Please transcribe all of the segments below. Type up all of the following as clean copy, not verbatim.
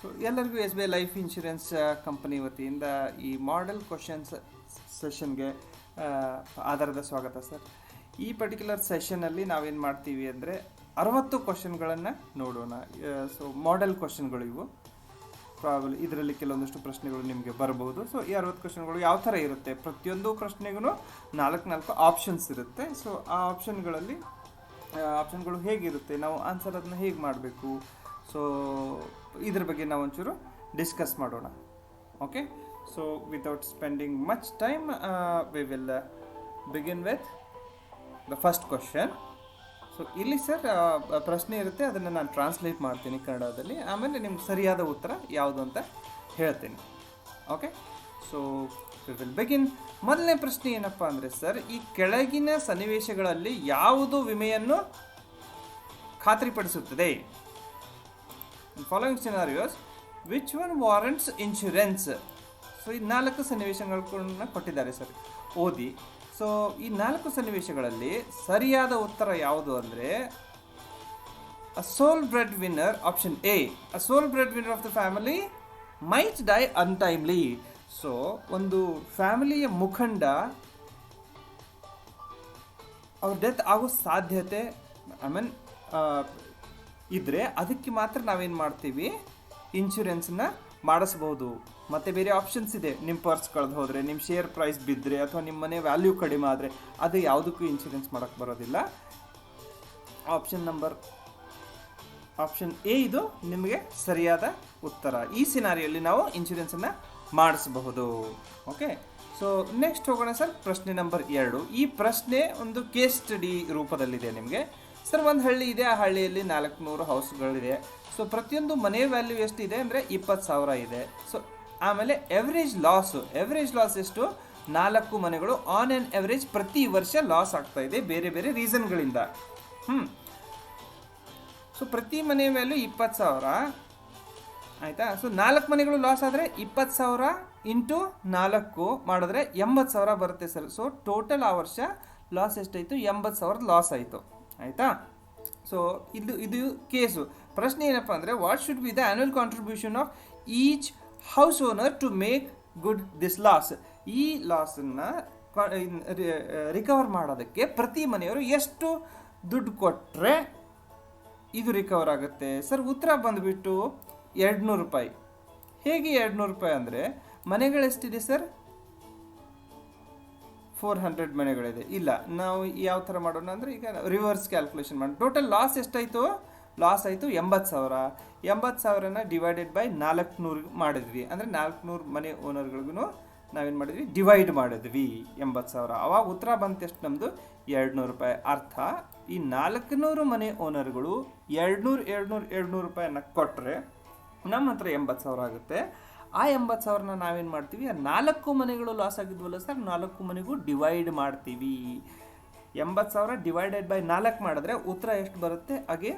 So ಎಲ್ಲರಿಗೂ S B I life insurance company ವತಿಯಿಂದ ಈ ಮಾಡೆಲ್ ಕ್ವಶನ್ಸ್ ಸೆಷನ್ಗೆ ಆಧಾರದ ಸ್ವಾಗತ ಸರ್. ಈ ಪರ್ಟಿಕ್ಯುಲರ್ ಸೆಷನಲ್ಲಿ ನಾವೇನು ಮಾಡ್ತೀವಿ ಅಂದರೆ 60 ಕ್ವಶನ್ಗಳನ್ನು ನೋಡೋಣ. ಸೊ ಮಾಡೆಲ್ ಕ್ವಶನ್ಗಳು ಇವು. ಪ್ರಾಬಲಿ ಇದರಲ್ಲಿ ಕೆಲವೊಂದಷ್ಟು ಪ್ರಶ್ನೆಗಳು ನಿಮಗೆ ಬರಬಹುದು. ಸೊ ಈ 60 ಕ್ವಶನ್ಗಳು ಯಾವ ಥರ ಇರುತ್ತೆ, ಪ್ರತಿಯೊಂದು ಪ್ರಶ್ನೆಗೂ 4 ಆಪ್ಷನ್ಸ್ ಇರುತ್ತೆ. ಸೊ ಆ ಆಪ್ಷನ್ಗಳು ಹೇಗಿರುತ್ತೆ, ನಾವು ಆನ್ಸರ್ ಅದನ್ನ ಹೇಗೆ ಮಾಡಬೇಕು, ಸೊ ಇದ್ರ ಬಗ್ಗೆ ನಾವು ಒಂಚೂರು ಡಿಸ್ಕಸ್ ಮಾಡೋಣ. Okay, so without spending much time we will begin with the first question. So ಇಲ್ಲಿ ಸರ್ ಪ್ರಶ್ನೆ ಇರುತ್ತೆ, ಅದನ್ನು ನಾನು ಟ್ರಾನ್ಸ್ಲೇಟ್ ಮಾಡ್ತೀನಿ ಕನ್ನಡದಲ್ಲಿ, ಆಮೇಲೆ ನಿಮ್ಗೆ ಸರಿಯಾದ ಉತ್ತರ ಯಾವುದು ಅಂತ ಹೇಳ್ತೀನಿ. Okay, so we will begin. ಮೊದಲನೇ ಪ್ರಶ್ನೆ ಏನಪ್ಪ ಅಂದರೆ ಸರ್, ಈ ಕೆಳಗಿನ ಸನ್ನಿವೇಶಗಳಲ್ಲಿ ಯಾವುದು ವಿಮೆಯನ್ನು ಖಾತ್ರಿಪಡಿಸುತ್ತದೆ? Following scenarios which one warrants insurance? So ಈ 4 ಸನ್ನಿವೇಶಗಳನ್ನ ಕೊಟ್ಟಿದ್ದಾರೆ ಸರ್, ಓದಿ. ಸೊ ಈ 4 ಸನ್ನಿವೇಶಗಳಲ್ಲಿ ಸರಿಯಾದ ಉತ್ತರ ಯಾವುದು ಅಂದರೆ a sole breadwinner, option A. A sole breadwinner of the family might die untimely. So ಒಂದು ಫ್ಯಾಮಿಲಿಯ ಮುಖಂಡ ಅವ್ರ ಡೆತ್ ಆಗೋ ಸಾಧ್ಯತೆ ಇದ್ದರೆ ಅದಕ್ಕೆ ಮಾತ್ರ ನಾವೇನು ಮಾಡ್ತೀವಿ, ಇನ್ಶೂರೆನ್ಸನ್ನ ಮಾಡಿಸ್ಬೋದು. ಮತ್ತು ಬೇರೆ ಆಪ್ಷನ್ಸ್ ಇದೆ, ನಿಮ್ಮ ಪರ್ಸ್ ಕಳೆದು ಹೋದರೆ, ನಿಮ್ಮ ಶೇರ್ ಪ್ರೈಸ್ ಬಿದ್ದರೆ, ಅಥವಾ ನಿಮ್ಮ ಮನೆ ವ್ಯಾಲ್ಯೂ ಕಡಿಮೆ ಆದರೆ ಅದು ಯಾವುದಕ್ಕೂ ಇನ್ಶೂರೆನ್ಸ್ ಮಾಡೋಕ್ಕೆ ಬರೋದಿಲ್ಲ. ಆಪ್ಷನ್ ಎ ಇದು ನಿಮಗೆ ಸರಿಯಾದ ಉತ್ತರ. ಈ ಸಿನಾರಿಯಲ್ಲಿ ನಾವು ಇನ್ಶೂರೆನ್ಸನ್ನು ಮಾಡಿಸಬಹುದು. ಓಕೆ, ಸೊ ನೆಕ್ಸ್ಟ್ ಹೋಗೋಣ ಸರ್, ಪ್ರಶ್ನೆ ನಂಬರ್ 2. ಈ ಪ್ರಶ್ನೆ ಒಂದು ಕೇಸ್ ಸ್ಟಡಿ ರೂಪದಲ್ಲಿದೆ ನಿಮಗೆ. ಸರ್, ಒಂದು ಹಳ್ಳಿ ಇದೆ, ಆ ಹಳ್ಳಿಯಲ್ಲಿ 400 ಹೌಸ್ಗಳಿದೆ. ಸೊ ಪ್ರತಿಯೊಂದು ಮನೆ ವ್ಯಾಲ್ಯೂ ಎಷ್ಟಿದೆ ಅಂದರೆ 20,000 ಇದೆ. ಸೊ ಆಮೇಲೆ ಎವರೇಜ್ ಲಾಸ್ ಎಷ್ಟು? 4 ಮನೆಗಳು ಆನ್ ಆ್ಯನ್ ಎವರೇಜ್ ಪ್ರತಿ ವರ್ಷ ಲಾಸ್ ಆಗ್ತಾ ಇದೆ ಬೇರೆ ಬೇರೆ ರೀಸನ್ಗಳಿಂದ. ಸೊ ಪ್ರತಿ ಮನೆ ವ್ಯಾಲ್ಯೂ 20,000 ಆಯಿತಾ. ಸೊ 4 ಮನೆಗಳು ಲಾಸ್ ಆದರೆ 20,000 ಇಂಟು 4 ಮಾಡಿದ್ರೆ 80,000 ಬರುತ್ತೆ ಸರ್. ಸೊ ಟೋಟಲ್ ಆ ವರ್ಷ ಲಾಸ್ ಎಷ್ಟಾಯಿತು? 80,000 ಲಾಸ್ ಆಯಿತು, ಆಯಿತಾ. ಸೊ ಇದು ಕೇಸು. ಪ್ರಶ್ನೆ ಏನಪ್ಪ ಅಂದರೆ, what should be the annual contribution of each house owner to make good this loss? ಈ ಲಾಸನ್ನು ರಿಕವರ್ ಮಾಡೋದಕ್ಕೆ ಪ್ರತಿ ಮನೆಯವರು ಎಷ್ಟು ದುಡ್ಡು ಕೊಟ್ಟರೆ ಇದು ರಿಕವರ್ ಆಗುತ್ತೆ? ಸರ್, ಉತ್ತರ ಬಂದುಬಿಟ್ಟು 200 ರೂಪಾಯಿ. ಹೇಗೆ 200 ರೂಪಾಯಿ ಅಂದರೆ, ಮನೆಗಳೆಷ್ಟಿದೆ ಸರ್? 400 ಮನೆಗಳಿದೆ. ಇಲ್ಲ, ನಾವು ಯಾವ ಥರ ಮಾಡೋಣ ಅಂದರೆ, ಈಗ ರಿವರ್ಸ್ ಕ್ಯಾಲ್ಕುಲೇಷನ್ ಮಾಡಿ. ಟೋಟಲ್ ಲಾಸ್ ಎಷ್ಟಾಯಿತು? ಲಾಸ್ ಆಯಿತು 80,000. 80,000ನ ಡಿವೈಡೆಡ್ ಬೈ 400 ಮಾಡಿದ್ವಿ. ಅಂದರೆ 400 ಮನೆ ಓನರ್ಗಳಿಗೂ ನಾವೇನು ಮಾಡಿದ್ವಿ? ಡಿವೈಡ್ ಮಾಡಿದ್ವಿ 80,000. ಅವಾಗ ಉತ್ತರ ಬಂತು ಎಷ್ಟು ನಮ್ಮದು? 200 ರೂಪಾಯಿ. ಅರ್ಥ, ಈ 400 ಮನೆ ಓನರ್ಗಳು 200 ರೂಪಾಯಿನ ಕೊಟ್ಟರೆ ನಮ್ಮ ಹತ್ರ 80,000 ಆಗುತ್ತೆ. ಆ 80,000ನ ನಾವೇನು ಮಾಡ್ತೀವಿ? ಆ 4 ಮನೆಗಳು ಲಾಸ್ ಆಗಿದ್ವಲ್ಲ ಸರ್, 4 ಮನೆಗೂ ಡಿವೈಡ್ ಮಾಡ್ತೀವಿ. 80,000 ಡಿವೈಡೆಡ್ ಬೈ 4 ಮಾಡಿದ್ರೆ ಉತ್ತರ ಎಷ್ಟು ಬರುತ್ತೆ? ಹಾಗೆ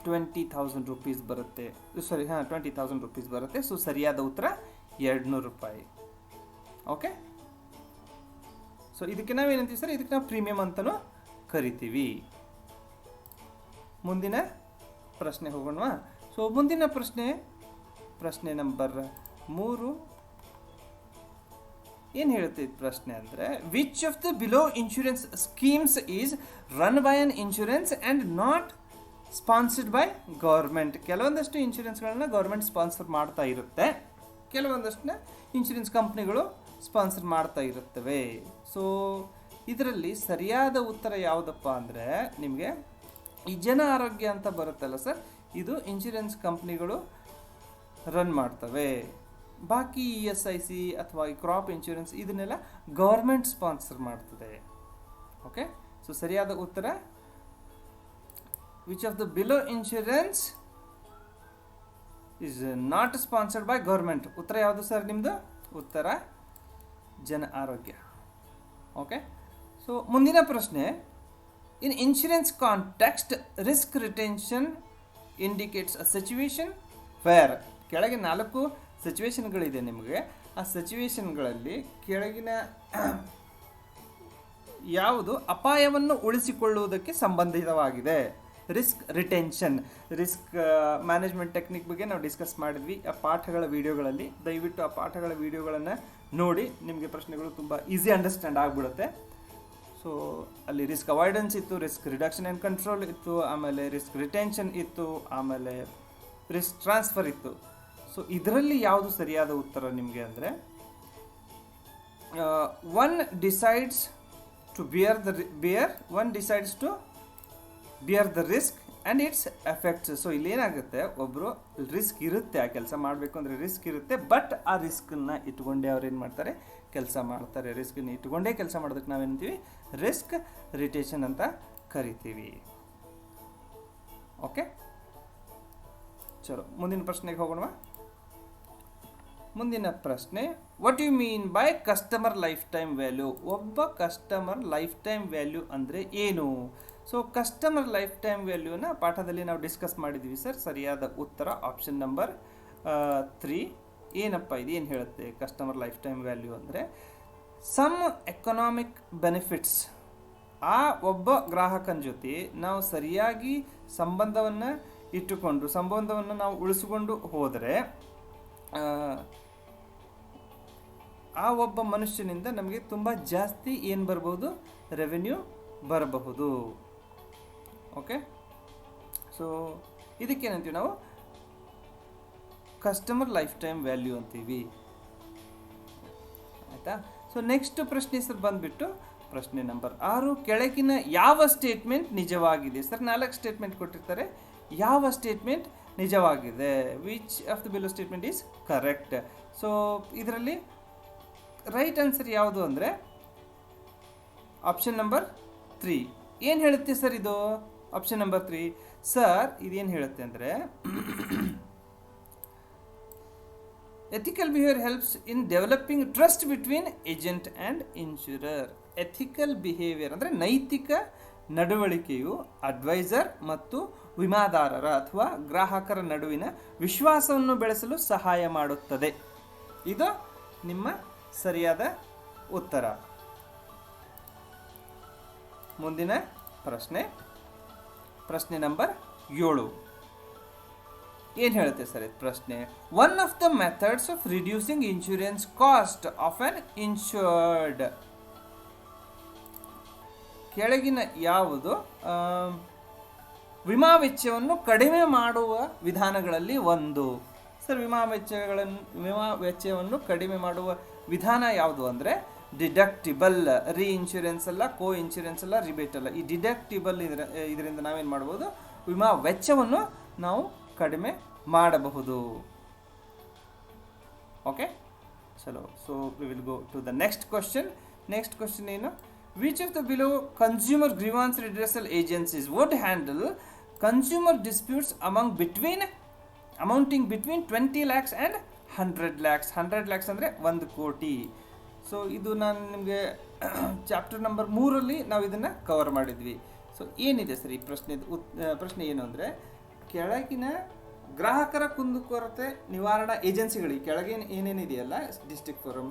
20,000 ರೂಪೀಸ್ ಬರುತ್ತೆ. 20,000 ರೂಪೀಸ್ ಬರುತ್ತೆ. ಸೊ ಸರಿಯಾದ ಉತ್ತರ 200 ರೂಪಾಯಿ. ಓಕೆ, ಸೊ ಇದಕ್ಕೆ ನಾವೇನಂತೀವಿ ಸರ್? ಇದಕ್ಕೆ ನಾವು ಪ್ರೀಮಿಯಂ ಅಂತಲೂ ಕರಿತೀವಿ. ಮುಂದಿನ ಪ್ರಶ್ನೆ ಹೋಗೋಣವಾ? ಸೊ ಮುಂದಿನ ಪ್ರಶ್ನೆ ನಂಬರ್ 3 ಏನು ಹೇಳುತ್ತೆ ಪ್ರಶ್ನೆ ಅಂದರೆ, which of the below insurance schemes is run by an insurance and not sponsored by government? ಕೆಲವೊಂದಷ್ಟು ಇನ್ಶೂರೆನ್ಸ್ಗಳನ್ನ ಗೌರ್ಮೆಂಟ್ ಸ್ಪಾನ್ಸರ್ ಮಾಡ್ತಾ ಇರುತ್ತೆ, ಕೆಲವೊಂದಷ್ಟನ್ನ ಇನ್ಶೂರೆನ್ಸ್ ಕಂಪ್ನಿಗಳು ಸ್ಪಾನ್ಸರ್ ಮಾಡ್ತಾ ಇರುತ್ತವೆ. ಸೊ ಇದರಲ್ಲಿ ಸರಿಯಾದ ಉತ್ತರ ಯಾವುದಪ್ಪ ಅಂದರೆ, ನಿಮಗೆ ಈ ಜನ ಆರೋಗ್ಯ ಅಂತ ಬರುತ್ತಲ್ಲ ಸರ್, ಇದು ಇನ್ಶೂರೆನ್ಸ್ ಕಂಪ್ನಿಗಳು ರನ್ ಮಾಡ್ತವೆ. ಬಾಕಿ ESIC ಅಥವಾ ಈ ಕ್ರಾಪ್ ಇನ್ಶೂರೆನ್ಸ್ ಇದನ್ನೆಲ್ಲ ಗೌರ್ಮೆಂಟ್ ಸ್ಪಾನ್ಸರ್ ಮಾಡ್ತದೆ. ಓಕೆ, ಸೊ ಸರಿಯಾದ ಉತ್ತರ which of the below insurance is not sponsored by government? ಉತ್ತರ ಯಾವುದು ಸರ್ ನಿಮ್ಮದು? ಉತ್ತರ ಜನ ಆರೋಗ್ಯ. ಓಕೆ, ಸೊ ಮುಂದಿನ ಪ್ರಶ್ನೆ, in insurance context risk retention indicates a situation where? ಕೆಳಗೆ 4 ಸಿಚುವೇಶನ್ಗಳಿದೆ ನಿಮಗೆ. ಆ ಸಿಚುವೇಶನ್ಗಳಲ್ಲಿ ಕೆಳಗಿನ ಯಾವುದು ಅಪಾಯವನ್ನು ಉಳಿಸಿಕೊಳ್ಳುವುದಕ್ಕೆ ಸಂಬಂಧಿತವಾಗಿದೆ? Risk retention. Risk management technique ಬಗ್ಗೆ ನಾವು ಡಿಸ್ಕಸ್ ಮಾಡಿದ್ವಿ ಆ ಪಾಠಗಳ ವಿಡಿಯೋಗಳಲ್ಲಿ. ದಯವಿಟ್ಟು ಆ ಪಾಠಗಳ ವಿಡಿಯೋಗಳನ್ನು ನೋಡಿ, ನಿಮಗೆ ಪ್ರಶ್ನೆಗಳು ತುಂಬ ಈಸಿ ಅಂಡರ್ಸ್ಟ್ಯಾಂಡ್ ಆಗಿಬಿಡುತ್ತೆ. ಸೊ ಅಲ್ಲಿ ರಿಸ್ಕ್ ಅವಾಯ್ಡೆನ್ಸ್ ಇತ್ತು, ರಿಸ್ಕ್ ರಿಡಕ್ಷನ್ ಆ್ಯಂಡ್ ಕಂಟ್ರೋಲ್ ಇತ್ತು, ಆಮೇಲೆ ರಿಸ್ಕ್ ರಿಟೆನ್ಷನ್ ಇತ್ತು, ಆಮೇಲೆ ರಿಸ್ಕ್ ಟ್ರಾನ್ಸ್ಫರ್ ಇತ್ತು. ಸೊ ಇದರಲ್ಲಿ ಯಾವುದು ಸರಿಯಾದ ಉತ್ತರ ನಿಮಗೆ ಅಂದರೆ, one decides to bear the risk and its effects. So ಇಲ್ಲಿ ಏನಾಗುತ್ತೆ, ಒಬ್ಬರು ರಿಸ್ಕ್ ಇರುತ್ತೆ, ಆ ಕೆಲಸ ಮಾಡಬೇಕು ಅಂದರೆ ರಿಸ್ಕ್ ಇರುತ್ತೆ, ಬಟ್ ಆ ರಿಸ್ಕನ್ನು ಇಟ್ಕೊಂಡೇ ಅವ್ರು ಏನು ಮಾಡ್ತಾರೆ, ಕೆಲಸ ಮಾಡ್ತಾರೆ. ರಿಸ್ಕನ್ನು ಇಟ್ಕೊಂಡೇ ಕೆಲಸ ಮಾಡೋದಕ್ಕೆ ನಾವೇನ್ತೀವಿ, ರಿಸ್ಕ್ ರಿಟೇಷನ್ ಅಂತ ಕರಿತೀವಿ. ಓಕೆ, ಚಲೋ ಮುಂದಿನ ಪ್ರಶ್ನೆಗೆ ಹೋಗೋಣ. ಮುಂದಿನ ಪ್ರಶ್ನೆ, what you mean by customer life time value? ಒಬ್ಬ ಕಸ್ಟಮರ್ ಲೈಫ್ ಟೈಮ್ ವ್ಯಾಲ್ಯೂ ಅಂದರೆ ಏನು? ಸೊ ಕಸ್ಟಮರ್ ಲೈಫ್ ಟೈಮ್ ವ್ಯಾಲ್ಯೂನ ಪಾಠದಲ್ಲಿ ನಾವು ಡಿಸ್ಕಸ್ ಮಾಡಿದ್ವಿ ಸರ್. ಸರಿಯಾದ ಉತ್ತರ ಆಪ್ಷನ್ ನಂಬರ್ 3. ಏನಪ್ಪ ಇದು, ಏನು ಹೇಳುತ್ತೆ ಕಸ್ಟಮರ್ ಲೈಫ್ ಟೈಮ್ ವ್ಯಾಲ್ಯೂ ಅಂದರೆ, ಸಮ್ ಎಕನಾಮಿಕ್ ಬೆನಿಫಿಟ್ಸ್. ಆ ಒಬ್ಬ ಗ್ರಾಹಕನ ಜೊತೆ ನಾವು ಸರಿಯಾಗಿ ಸಂಬಂಧವನ್ನು ನಾವು ಉಳಿಸಿಕೊಂಡು ಹೋದರೆ ಆ ಒಬ್ಬ ಮನುಷ್ಯನಿಂದ ನಮಗೆ ತುಂಬ ಜಾಸ್ತಿ ಏನು ಬರ್ಬೋದು, ರೆವೆನ್ಯೂ ಬರಬಹುದು. ಓಕೆ, ಸೊ ಇದಕ್ಕೇನಂತೀವಿ ನಾವು, ಕಸ್ಟಮರ್ ಲೈಫ್ ಟೈಮ್ ವ್ಯಾಲ್ಯೂ ಅಂತೀವಿ. ಆಯಿತಾ? ಸೊ ನೆಕ್ಸ್ಟ್ ಪ್ರಶ್ನೆ ಸರ್ ಬಂದುಬಿಟ್ಟು ಪ್ರಶ್ನೆ ನಂಬರ್ 6. ಕೆಳಗಿನ ಯಾವ ಸ್ಟೇಟ್ಮೆಂಟ್ ನಿಜವಾಗಿದೆ? ಸರ್ 4 ಸ್ಟೇಟ್ಮೆಂಟ್ ಕೊಟ್ಟಿರ್ತಾರೆ. ಯಾವ ಸ್ಟೇಟ್ಮೆಂಟ್ ನಿಜವಾಗಿದೆ? Which of the below statement is correct? So ಇದರಲ್ಲಿ ರೈಟ್ ಆನ್ಸರ್ ಯಾವುದು ಅಂದರೆ ಆಪ್ಷನ್ ನಂಬರ್ 3. ಏನು ಹೇಳುತ್ತೆ ಸರ್ ಇದು? ಆಪ್ಷನ್ ನಂಬರ್ 3 ಸರ್ ಇದೇನು ಹೇಳುತ್ತೆ ಅಂದರೆ, ethical behaviour helps in developing trust between agent and insurer. Ethical behaviour ಅಂದರೆ ನೈತಿಕ ನಡವಳಿಕೆಯು ಅಡ್ವೈಸರ್ ಮತ್ತು ವಿಮಾದಾರರ ಅಥವಾ ಗ್ರಾಹಕರ ನಡುವಿನ ವಿಶ್ವಾಸವನ್ನು ಬೆಳೆಸಲು ಸಹಾಯ ಮಾಡುತ್ತದೆ. ಇದು ನಿಮ್ಮ ಸರಿಯಾದ ಉತ್ತರ. ಮುಂದಿನ ಪ್ರಶ್ನೆ ನಂಬರ್ 7. ಏನು ಹೇಳುತ್ತೆ ಸರ್ ಇದು ಪ್ರಶ್ನೆ? One of the methods of reducing insurance cost of on insured. ಕೆಳಗಿನ ಯಾವುದು ವಿಮಾ ವೆಚ್ಚವನ್ನು ಕಡಿಮೆ ಮಾಡುವ ವಿಧಾನಗಳಲ್ಲಿ ಒಂದು? ಸರ್ ವಿಮಾ ವೆಚ್ಚವನ್ನು ಕಡಿಮೆ ಮಾಡುವ ವಿಧಾನ ಯಾವುದು ಅಂದರೆ, ಡಿಡಕ್ಟಿಬಲ್. ರೀ ಇನ್ಶೂರೆನ್ಸ್ ಅಲ್ಲ, ಕೋ ಇನ್ಶೂರೆನ್ಸ್ ಅಲ್ಲ, ರಿಬೇಟ್ ಅಲ್ಲ. ಈ ಡಿಡಕ್ಟಿಬಲ್ ಇದರಿಂದ ನಾವೇನು ಮಾಡ್ಬೋದು, ವಿಮಾ ವೆಚ್ಚವನ್ನು ನಾವು ಕಡಿಮೆ ಮಾಡಬಹುದು. ಓಕೆ, ಚಲೋ. So we will go to the next question ಏನು? Which of the below consumer grievance redressal agencies would handle consumer disputes amounting between 20 lakhs and 100 lakhs? 100 lakhs ಅಂದರೆ 1 ಕೋಟಿ. ಸೊ ಇದು ನಾನು ನಿಮಗೆ ಚಾಪ್ಟರ್ ನಂಬರ್ 3 ನಾವು ಇದನ್ನು ಕವರ್ ಮಾಡಿದ್ವಿ. ಸೊ ಏನಿದೆ ಸರ್ ಈ ಪ್ರಶ್ನೆ ಏನು ಅಂದರೆ, ಕೆಳಗಿನ ಗ್ರಾಹಕರ ಕುಂದುಕೊರತೆ ನಿವಾರಣಾ ಏಜೆನ್ಸಿಗಳಿಗೆ ಕೆಳಗೆ ಏನೇನಿದೆಯಲ್ಲ, ಡಿಸ್ಟ್ರಿಕ್ಟ್ ಫೋರಮ್,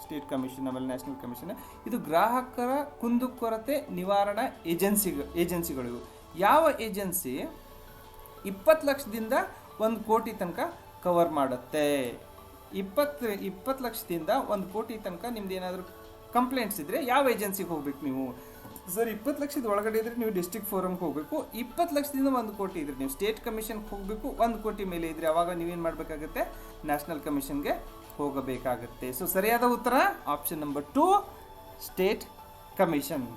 ಸ್ಟೇಟ್ ಕಮಿಷನ್, ಆಮೇಲೆ ನ್ಯಾಷನಲ್ ಕಮಿಷನ್, ಇದು ಗ್ರಾಹಕರ ಕುಂದುಕೊರತೆ ನಿವಾರಣಾ ಏಜೆನ್ಸಿಗಳು. ಯಾವ ಏಜೆನ್ಸಿ 20 ಲಕ್ಷದಿಂದ 1 ಕೋಟಿ ತನಕ ಕವರ್ ಮಾಡುತ್ತೆ? 20 ಲಕ್ಷದಿಂದ 1 ಕೋಟಿ ತನಕ ನಿಮ್ದು ಏನಾದರೂ ಕಂಪ್ಲೇಂಟ್ಸ್ ಇದ್ದರೆ ಯಾವ ಏಜೆನ್ಸಿಗೆ ಹೋಗ್ಬೇಕು ನೀವು? ಸರ್ 20 ಲಕ್ಷದ ಒಳಗಡೆ ಇದ್ದರೆ ನೀವು ಡಿಸ್ಟ್ರಿಕ್ಟ್ ಫೋರಮ್ಗೆ ಹೋಗಬೇಕು. 20 ಲಕ್ಷದಿಂದ 1 ಕೋಟಿ ಇದ್ರೆ ನೀವು ಸ್ಟೇಟ್ ಕಮಿಷನ್ಗೆ ಹೋಗಬೇಕು. 1 ಕೋಟಿ ಮೇಲೆ ಇದ್ದರೆ ಅವಾಗ ನೀವೇನು ಮಾಡಬೇಕಾಗುತ್ತೆ, ನ್ಯಾಷನಲ್ ಕಮಿಷನ್ಗೆ ಹೋಗಬೇಕಾಗುತ್ತೆ. ಸೊ ಸರಿಯಾದ ಉತ್ತರ option number 2, state commission.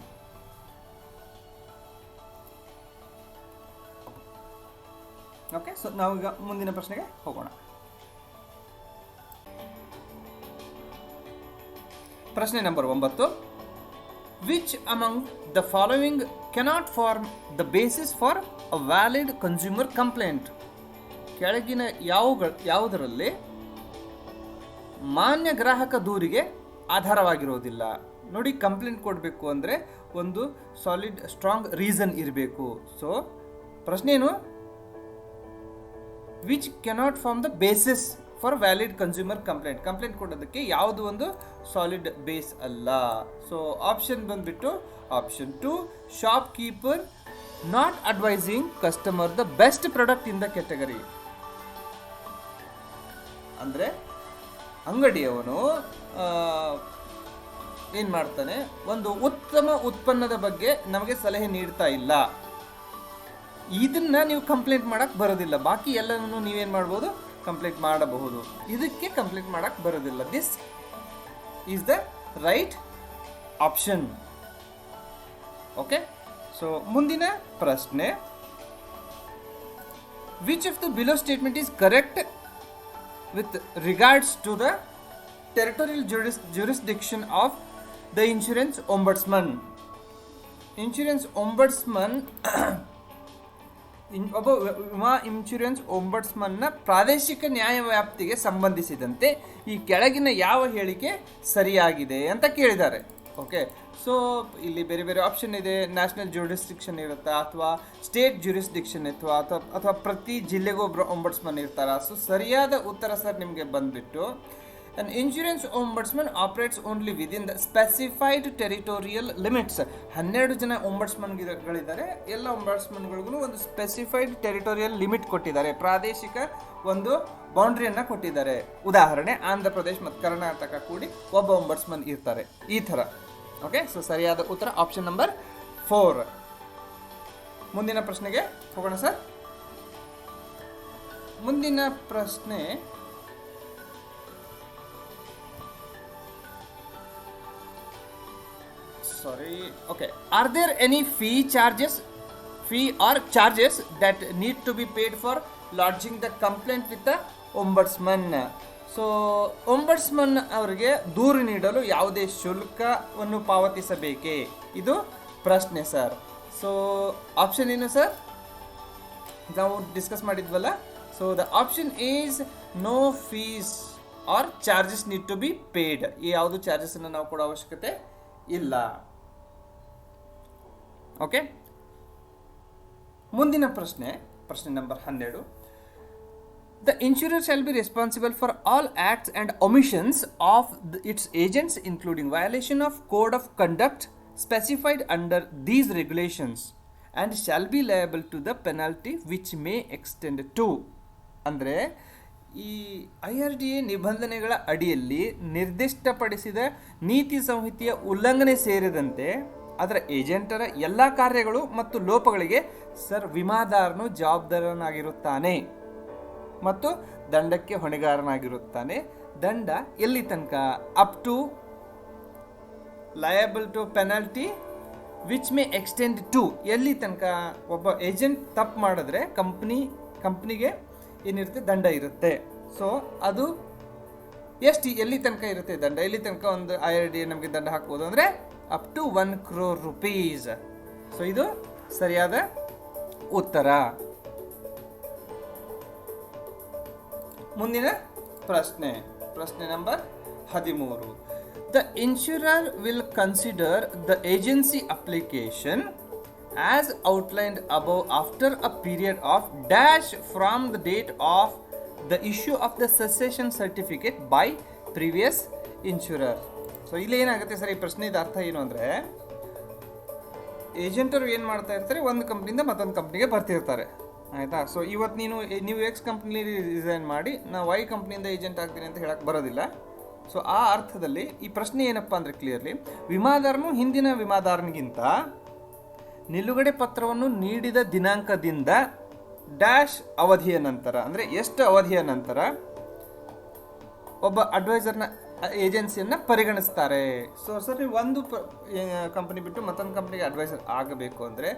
Okay, so ನಾವೀಗ ಮುಂದಿನ ಪ್ರಶ್ನೆಗೆ ಹೋಗೋಣ. ಪ್ರಶ್ನೆ number 9. Which among the following cannot form the basis for a valid consumer complaint? ಕೆಳಗಿನ ಯಾವುದರಲ್ಲಿ ಮಾನ್ಯ ಗ್ರಾಹಕ ದೂರಿಗೆ ಆಧಾರವಾಗಿರೋದಿಲ್ಲ? ನೋಡಿ, ಕಂಪ್ಲೇಂಟ್ ಕೊಡಬೇಕು ಅಂದರೆ ಒಂದು ಸಾಲಿಡ್ ಸ್ಟ್ರಾಂಗ್ ರೀಸನ್ ಇರಬೇಕು. ಸೊ ಪ್ರಶ್ನೆ ಏನು? Which cannot form the basis for valid consumer complaint ಕೊಡೋದಕ್ಕೆ ಯಾವುದು ಒಂದು ಸಾಲಿಡ್ ಬೇಸ್ ಅಲ್ಲ. ಸೊ ಆಪ್ಷನ್ ಬಂದ್ಬಿಟ್ಟು option 2, shopkeeper not advising customer the best product in the category. ಅಂದರೆ ಅಂಗಡಿಯವನು ಏನು ಮಾಡ್ತಾನೆ, ಒಂದು ಉತ್ತಮ ಉತ್ಪನ್ನದ ಬಗ್ಗೆ ನಮಗೆ ಸಲಹೆ ನೀಡ್ತಾ ಇಲ್ಲ. ಇದನ್ನ ನೀವು ಕಂಪ್ಲೇಂಟ್ ಮಾಡಕ್ಕೆ ಬರೋದಿಲ್ಲ. ಬಾಕಿ ಎಲ್ಲನೂ ನೀವೇನು ಮಾಡ್ಬೋದು, ಕಂಪ್ಲೇಂಟ್ ಮಾಡಬಹುದು. ಇದಕ್ಕೆ ಕಂಪ್ಲೇಂಟ್ ಮಾಡಕ್ಕೆ ಬರೋದಿಲ್ಲ. This is the right option. Okay, so ಮುಂದಿನ ಪ್ರಶ್ನೆ, which of the below statement is correct with regards to the territorial jurisdiction of the insurance ombudsman. Insurance ombudsman ಒಬ್ಬ ವಿಮಾ ಇನ್ಶೂರೆನ್ಸ್ ಒಂಬಡ್ಸ್ಮನ್ನ ಪ್ರಾದೇಶಿಕ ನ್ಯಾಯ ವ್ಯಾಪ್ತಿಗೆ ಸಂಬಂಧಿಸಿದಂತೆ ಈ ಕೆಳಗಿನ ಯಾವ ಹೇಳಿಕೆ ಸರಿಯಾಗಿದೆ ಅಂತ ಕೇಳಿದ್ದಾರೆ. ಓಕೆ, ಸೊ ಇಲ್ಲಿ ಬೇರೆ ಬೇರೆ ಆಪ್ಷನ್ ಇದೆ. ನ್ಯಾಷನಲ್ ಜ್ಯೂರಿಸ್ಡಿಕ್ಷನ್ ಇರುತ್ತಾ, ಅಥವಾ ಸ್ಟೇಟ್ ಜ್ಯೂರಿಸ್ಡಿಕ್ಷನ್ ಇತ್ತು, ಅಥವಾ ಪ್ರತಿ ಜಿಲ್ಲೆಗೂ ಒಬ್ಬರು ಒಂಬಡ್ಸ್ಮನ್ ಇರ್ತಾರ. ಸೊ ಸರಿಯಾದ ಉತ್ತರ ಸರ್ ನಿಮಗೆ ಬಂದ್ಬಿಟ್ಟು, an insurance ombudsman operates only within the specified territorial limits. 12 ಜನ ಒಂಬಡ್ಸ್ಮನ್ಗಳಿದ್ದಾರೆ. ಎಲ್ಲ ಒಂಬಡ್ಸ್ಮನ್ಗಳಿಗೂ ಒಂದು ಸ್ಪೆಸಿಫೈಡ್ ಟೆರಿಟೋರಿಯಲ್ ಲಿಮಿಟ್ ಕೊಟ್ಟಿದ್ದಾರೆ, ಪ್ರಾದೇಶಿಕ ಒಂದು ಬೌಂಡ್ರಿಯನ್ನು ಕೊಟ್ಟಿದ್ದಾರೆ. ಉದಾಹರಣೆ, ಆಂಧ್ರ ಪ್ರದೇಶ ಮತ್ತು ಕರ್ನಾಟಕ ಕೂಡಿ ಒಬ್ಬ ಒಂಬಡ್ಸ್ಮನ್ ಇರ್ತಾರೆ, ಈ ಥರ. ಓಕೆ, ಸೊ ಸರಿಯಾದ ಉತ್ತರ ಆಪ್ಷನ್ ನಂಬರ್ 4. ಮುಂದಿನ ಪ್ರಶ್ನೆಗೆ ಹೋಗೋಣ ಸರ್. ಮುಂದಿನ ಪ್ರಶ್ನೆ, are there any fee or charges that need to be paid for lodging the complaint with the ombudsman? So ombudsman ಅವರಿಗೆ ದೂರು ನೀಡಲು ಯಾವುದೇ ಶುಲ್ಕವನ್ನು ಪಾವತಿಸಬೇಕೇ? ಇದು ಪ್ರಶ್ನೆ ಸರ್. ಸೊ ಆಪ್ಷನ್ ಏನು ಸರ್? ನಾವು ಡಿಸ್ಕಸ್ ಮಾಡಿದ್ವಲ್ಲ. So the option is no fees or charges need to be paid. ಈ ಯಾವುದು ಚಾರ್ಜಸ್ಸನ್ನು ನಾವು ಕೊಡೋ ಅವಶ್ಯಕತೆ ಇಲ್ಲ. ಓಕೆ, ಮುಂದಿನ ಪ್ರಶ್ನೆ number 12. The insurer shall be responsible for all acts and omissions of its agents, including violation of code of conduct specified under these regulations, and shall be liable to the penalty which may extend to. ಅಂದರೆ ಈ IRDA ನಿಬಂಧನೆಗಳ ಅಡಿಯಲ್ಲಿ ನಿರ್ದಿಷ್ಟಪಡಿಸಿದ ನೀತಿ ಸಂಹಿತೆಯ ಉಲ್ಲಂಘನೆ ಸೇರಿದಂತೆ ಅದರ ಏಜೆಂಟರ ಎಲ್ಲ ಕಾರ್ಯಗಳು ಮತ್ತು ಲೋಪಗಳಿಗೆ ಸರ್ ವಿಮಾದಾರನು ಜವಾಬ್ದಾರನಾಗಿರುತ್ತಾನೆ ಮತ್ತು ದಂಡಕ್ಕೆ ಹೊಣೆಗಾರನಾಗಿರುತ್ತಾನೆ. ದಂಡ ಎಲ್ಲಿ ತನಕ? Up to liable to penalty which may extend to. ಎಲ್ಲಿ ತನಕ? ಒಬ್ಬ ಏಜೆಂಟ್ ತಪ್ಪು ಮಾಡಿದ್ರೆ ಕಂಪ್ನಿಗೆ ಏನಿರುತ್ತೆ, ದಂಡ ಇರುತ್ತೆ. ಸೊ ಅದು ಎಲ್ಲಿ ತನಕ ಇರುತ್ತೆ ದಂಡ? ಎಲ್ಲಿ ತನಕ ಒಂದು IRDA ನಮಗೆ ದಂಡ ಹಾಕ್ಬೋದು ಅಂದರೆ up to 1 crore rupees. So ಇದು ಸರಿಯಾದ ಉತ್ತರ. ಮುಂದಿನ ಪ್ರಶ್ನೆ number 13. The insurer will consider the agency application as outlined above after a period of dash from the date of the issue of the cessation certificate by previous insurer. So ಇಲ್ಲಿ ಏನಾಗುತ್ತೆ sir, ಈ ಪ್ರಶ್ನೆದ ಅರ್ಥ ಏನು ಅಂದರೆ, ಏಜೆಂಟರು ಏನು ಮಾಡ್ತಾ ಇರ್ತಾರೆ, ಒಂದು ಕಂಪ್ನಿಯಿಂದ ಮತ್ತೊಂದು ಕಂಪ್ನಿಗೆ ಬರ್ತಿರ್ತಾರೆ, ಆಯಿತಾ. ಸೊ ಇವತ್ತು ನೀವು X ಕಂಪ್ನಿ ರಿಸೈನ್ ಮಾಡಿ ನಾವು Y ಕಂಪ್ನಿಯಿಂದ ಏಜೆಂಟ್ ಆಗ್ತೀನಿ ಅಂತ ಹೇಳಕ್ಕೆ ಬರೋದಿಲ್ಲ. ಸೊ ಆ ಅರ್ಥದಲ್ಲಿ ಈ ಪ್ರಶ್ನೆ ಏನಪ್ಪ ಅಂದರೆ, ಕ್ಲಿಯರ್ಲಿ ವಿಮಾದಾರನು ಹಿಂದಿನ ವಿಮಾದಾರನಿಗಿಂತ ನಿಲುಗಡೆ ಪತ್ರವನ್ನು ನೀಡಿದ ದಿನಾಂಕದಿಂದ ಡ್ಯಾಶ್ ಅವಧಿಯ ನಂತರ, ಅಂದರೆ ಎಷ್ಟು ಅವಧಿಯ ನಂತರ ಒಬ್ಬ ಅಡ್ವೈಸರ್ನ ಏಜೆನ್ಸಿಯನ್ನು ಪರಿಗಣಿಸ್ತಾರೆ. ಸೊ ಸರ್, ನೀವು ಒಂದು ಕಂಪ್ನಿ ಬಿಟ್ಟು ಮತ್ತೊಂದು ಕಂಪ್ನಿಗೆ ಅಡ್ವೈಸರ್ ಆಗಬೇಕು ಅಂದರೆ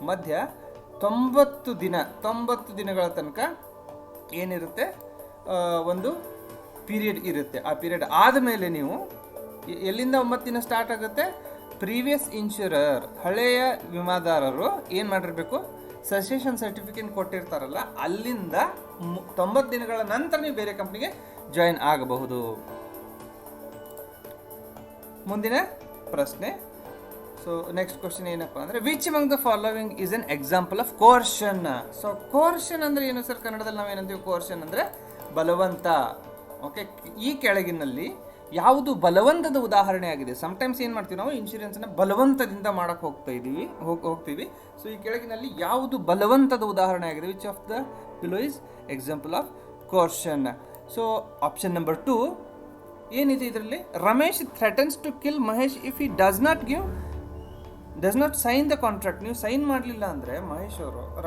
ಮಧ್ಯ 90 ದಿನಗಳ ತನಕ ಏನಿರುತ್ತೆ, ಒಂದು ಪೀರಿಯಡ್ ಇರುತ್ತೆ. ಆ ಪೀರಿಯಡ್ ಆದಮೇಲೆ ನೀವು ಎಲ್ಲಿಂದ 9 ದಿನ ಸ್ಟಾರ್ಟ್ ಆಗುತ್ತೆ, ಪ್ರೀವಿಯಸ್ ಇನ್ಶೂರರ್ ಹಳೆಯ ವಿಮಾದಾರರು ಏನು ಮಾಡಿರಬೇಕು, ಸಸೆಷನ್ ಸರ್ಟಿಫಿಕೇಟ್ ಕೊಟ್ಟಿರ್ತಾರಲ್ಲ, ಅಲ್ಲಿಂದ 90 ದಿನಗಳ ನಂತರ ನೀವು ಬೇರೆ ಕಂಪ್ನಿಗೆ ಜಾಯಿನ್ ಆಗಬಹುದು. ಮುಂದಿನ ಪ್ರಶ್ನೆ. ಸೊ ನೆಕ್ಸ್ಟ್ ಕ್ವಶನ್ ಏನಪ್ಪ ಅಂದರೆ, which among the following is an example of coercion. So coercion ಅಂದರೆ ಏನು ಸರ್? ಕನ್ನಡದಲ್ಲಿ ನಾವೇನಂತೀವಿ, ಕೋರ್ಷನ್ ಅಂದರೆ ಬಲವಂತ. ಓಕೆ, ಈ ಕೆಳಗಿನಲ್ಲಿ ಯಾವುದು ಬಲವಂತದ ಉದಾಹರಣೆ ಆಗಿದೆ. ಸಮಟೈಮ್ಸ್ ಏನು ಮಾಡ್ತೀವಿ ನಾವು ಇನ್ಶೂರೆನ್ಸ್ನ ಬಲವಂತದಿಂದ ಮಾಡಕ್ಕೆ ಹೋಗ್ತೀವಿ. ಸೊ ಈ ಕೆಳಗಿನಲ್ಲಿ ಯಾವುದು ಬಲವಂತದ ಉದಾಹರಣೆ ಆಗಿದೆ? Which of the below is example of coercion? So option number 2 ಏನಿದೆ ಇದರಲ್ಲಿ? Ramesh threatens to kill Mahesh if he does not sign the contract. ನೀವು ಸೈನ್ ಮಾಡಲಿಲ್ಲ ಅಂದರೆ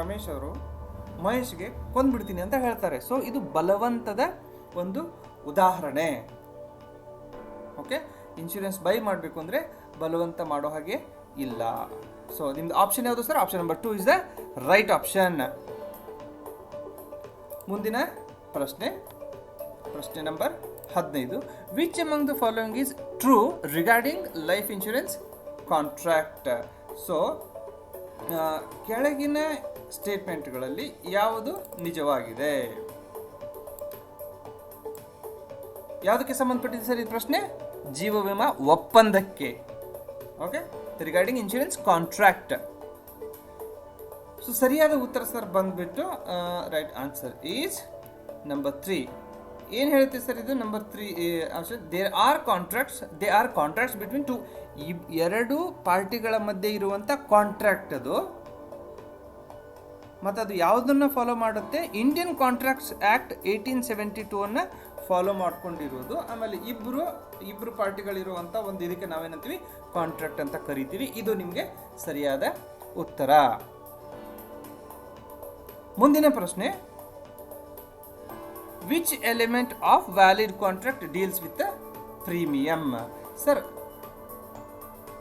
ರಮೇಶ್ ಅವರು ಮಹೇಶ್ಗೆ ಕೊಂದ್ಬಿಡ್ತೀನಿ ಅಂತ ಹೇಳ್ತಾರೆ. ಸೊ ಇದು ಬಲವಂತದ ಒಂದು ಉದಾಹರಣೆ. ಓಕೆ, ಇನ್ಶೂರೆನ್ಸ್ ಬೈ ಮಾಡಬೇಕು ಅಂದರೆ ಬಲವಂತ ಮಾಡೋ ಹಾಗೆ ಇಲ್ಲ. ಸೊ ನಿಮ್ದು ಆಪ್ಷನ್ ಯಾವುದು sir? Option number 2 is the right option. ಮುಂದಿನ ಪ್ರಶ್ನೆ number 15. Which among the following is true regarding life insurance contract? So ಕೆಳಗಿನ ಸ್ಟೇಟ್ಮೆಂಟ್ಗಳಲ್ಲಿ ಯಾವುದು ನಿಜವಾಗಿದೆ? ಯಾವುದಕ್ಕೆ ಸಂಬಂಧಪಟ್ಟಿದೆ ಸರ್ ಈ ಪ್ರಶ್ನೆ? ಜೀವ ವಿಮಾ ಒಪ್ಪಂದಕ್ಕೆ. Okay, regarding insurance contract. So ಸರಿಯಾದ ಉತ್ತರ ಸರ್ ಬಂದ್ಬಿಟ್ಟು ರೈಟ್ ಆನ್ಸರ್ ಈಸ್ ನಂಬರ್ 3. ಏನು ಹೇಳುತ್ತೆ ಸರ್ ಇದು? Number 3 option. They are contracts between two. ಎರಡು ಪಾರ್ಟಿಗಳ ಮಧ್ಯೆ ಇರುವಂಥ ಕಾಂಟ್ರಾಕ್ಟ್ ಅದು. ಮತ್ತು ಅದು ಯಾವುದನ್ನು ಫಾಲೋ ಮಾಡುತ್ತೆ? ಇಂಡಿಯನ್ ಕಾಂಟ್ರಾಕ್ಟ್ಸ್ ಆ್ಯಕ್ಟ್ 1872 ಫಾಲೋ ಮಾಡ್ಕೊಂಡಿರೋದು. ಆಮೇಲೆ ಇಬ್ಬರು ಪಾರ್ಟಿಗಳಿರುವಂಥ ಒಂದು ಇದಕ್ಕೆ ನಾವೇನಂತೀವಿ? ಕಾಂಟ್ರಾಕ್ಟ್ ಅಂತ ಕರಿತೀವಿ. ಇದು ನಿಮಗೆ ಸರಿಯಾದ ಉತ್ತರ. ಮುಂದಿನ ಪ್ರಶ್ನೆ, which element of valid contract deals with premium? Sir,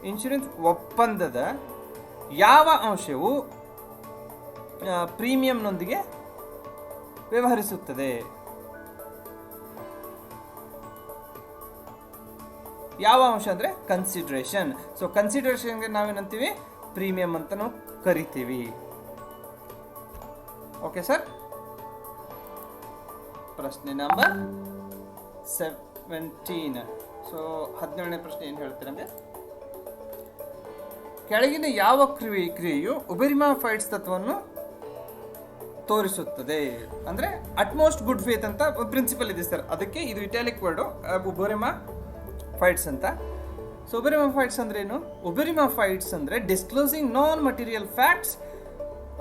insurance ಒಪ್ಪಂದದ ಯಾವ ಅಂಶವು ಪ್ರೀಮಿಯಂನೊಂದಿಗೆ ವ್ಯವಹರಿಸುತ್ತದೆ? ಯಾವ ಅಂಶ ಅಂದರೆ ಕನ್ಸಿಡರೇಷನ್. ಸೊ ಕನ್ಸಿಡರೇಷನ್ಗೆ ನಾವೇನಂತೀವಿ? ಪ್ರೀಮಿಯಂ ಅಂತ ನಾವು ಕರಿತೀವಿ. Okay sir. ಪ್ರಶ್ನೆ ನಂಬರ್ 17. ಸೊ 17ನೇ ಪ್ರಶ್ನೆ ಏನು ಹೇಳುತ್ತೆ ನಮಗೆ? ಕೆಳಗಿನ ಯಾವ ಕ್ರಿಯೆಯು ಉಬೆರಿಮಾ ಫೈಟ್ಸ್ ತತ್ವವನ್ನು ತೋರಿಸುತ್ತದೆ? ಅಂದರೆ ಅಟ್ಮೋಸ್ಟ್ ಗುಡ್ ಫೇತ್ ಅಂತ ಪ್ರಿನ್ಸಿಪಲ್ ಇದೆ ಸರ್, ಅದಕ್ಕೆ ಇದು ಇಟಾಲಿಕ್ ವರ್ಡು ಉಬೆರಿಮಾ ಫೈಟ್ಸ್ ಅಂತ. ಸೊ ಉಬೆರಿಮಾ ಫೈಟ್ಸ್ ಅಂದ್ರೆ ಏನು? ಉಬೆರಿಮಾ ಫೈಟ್ಸ್ ಅಂದರೆ disclosing non material facts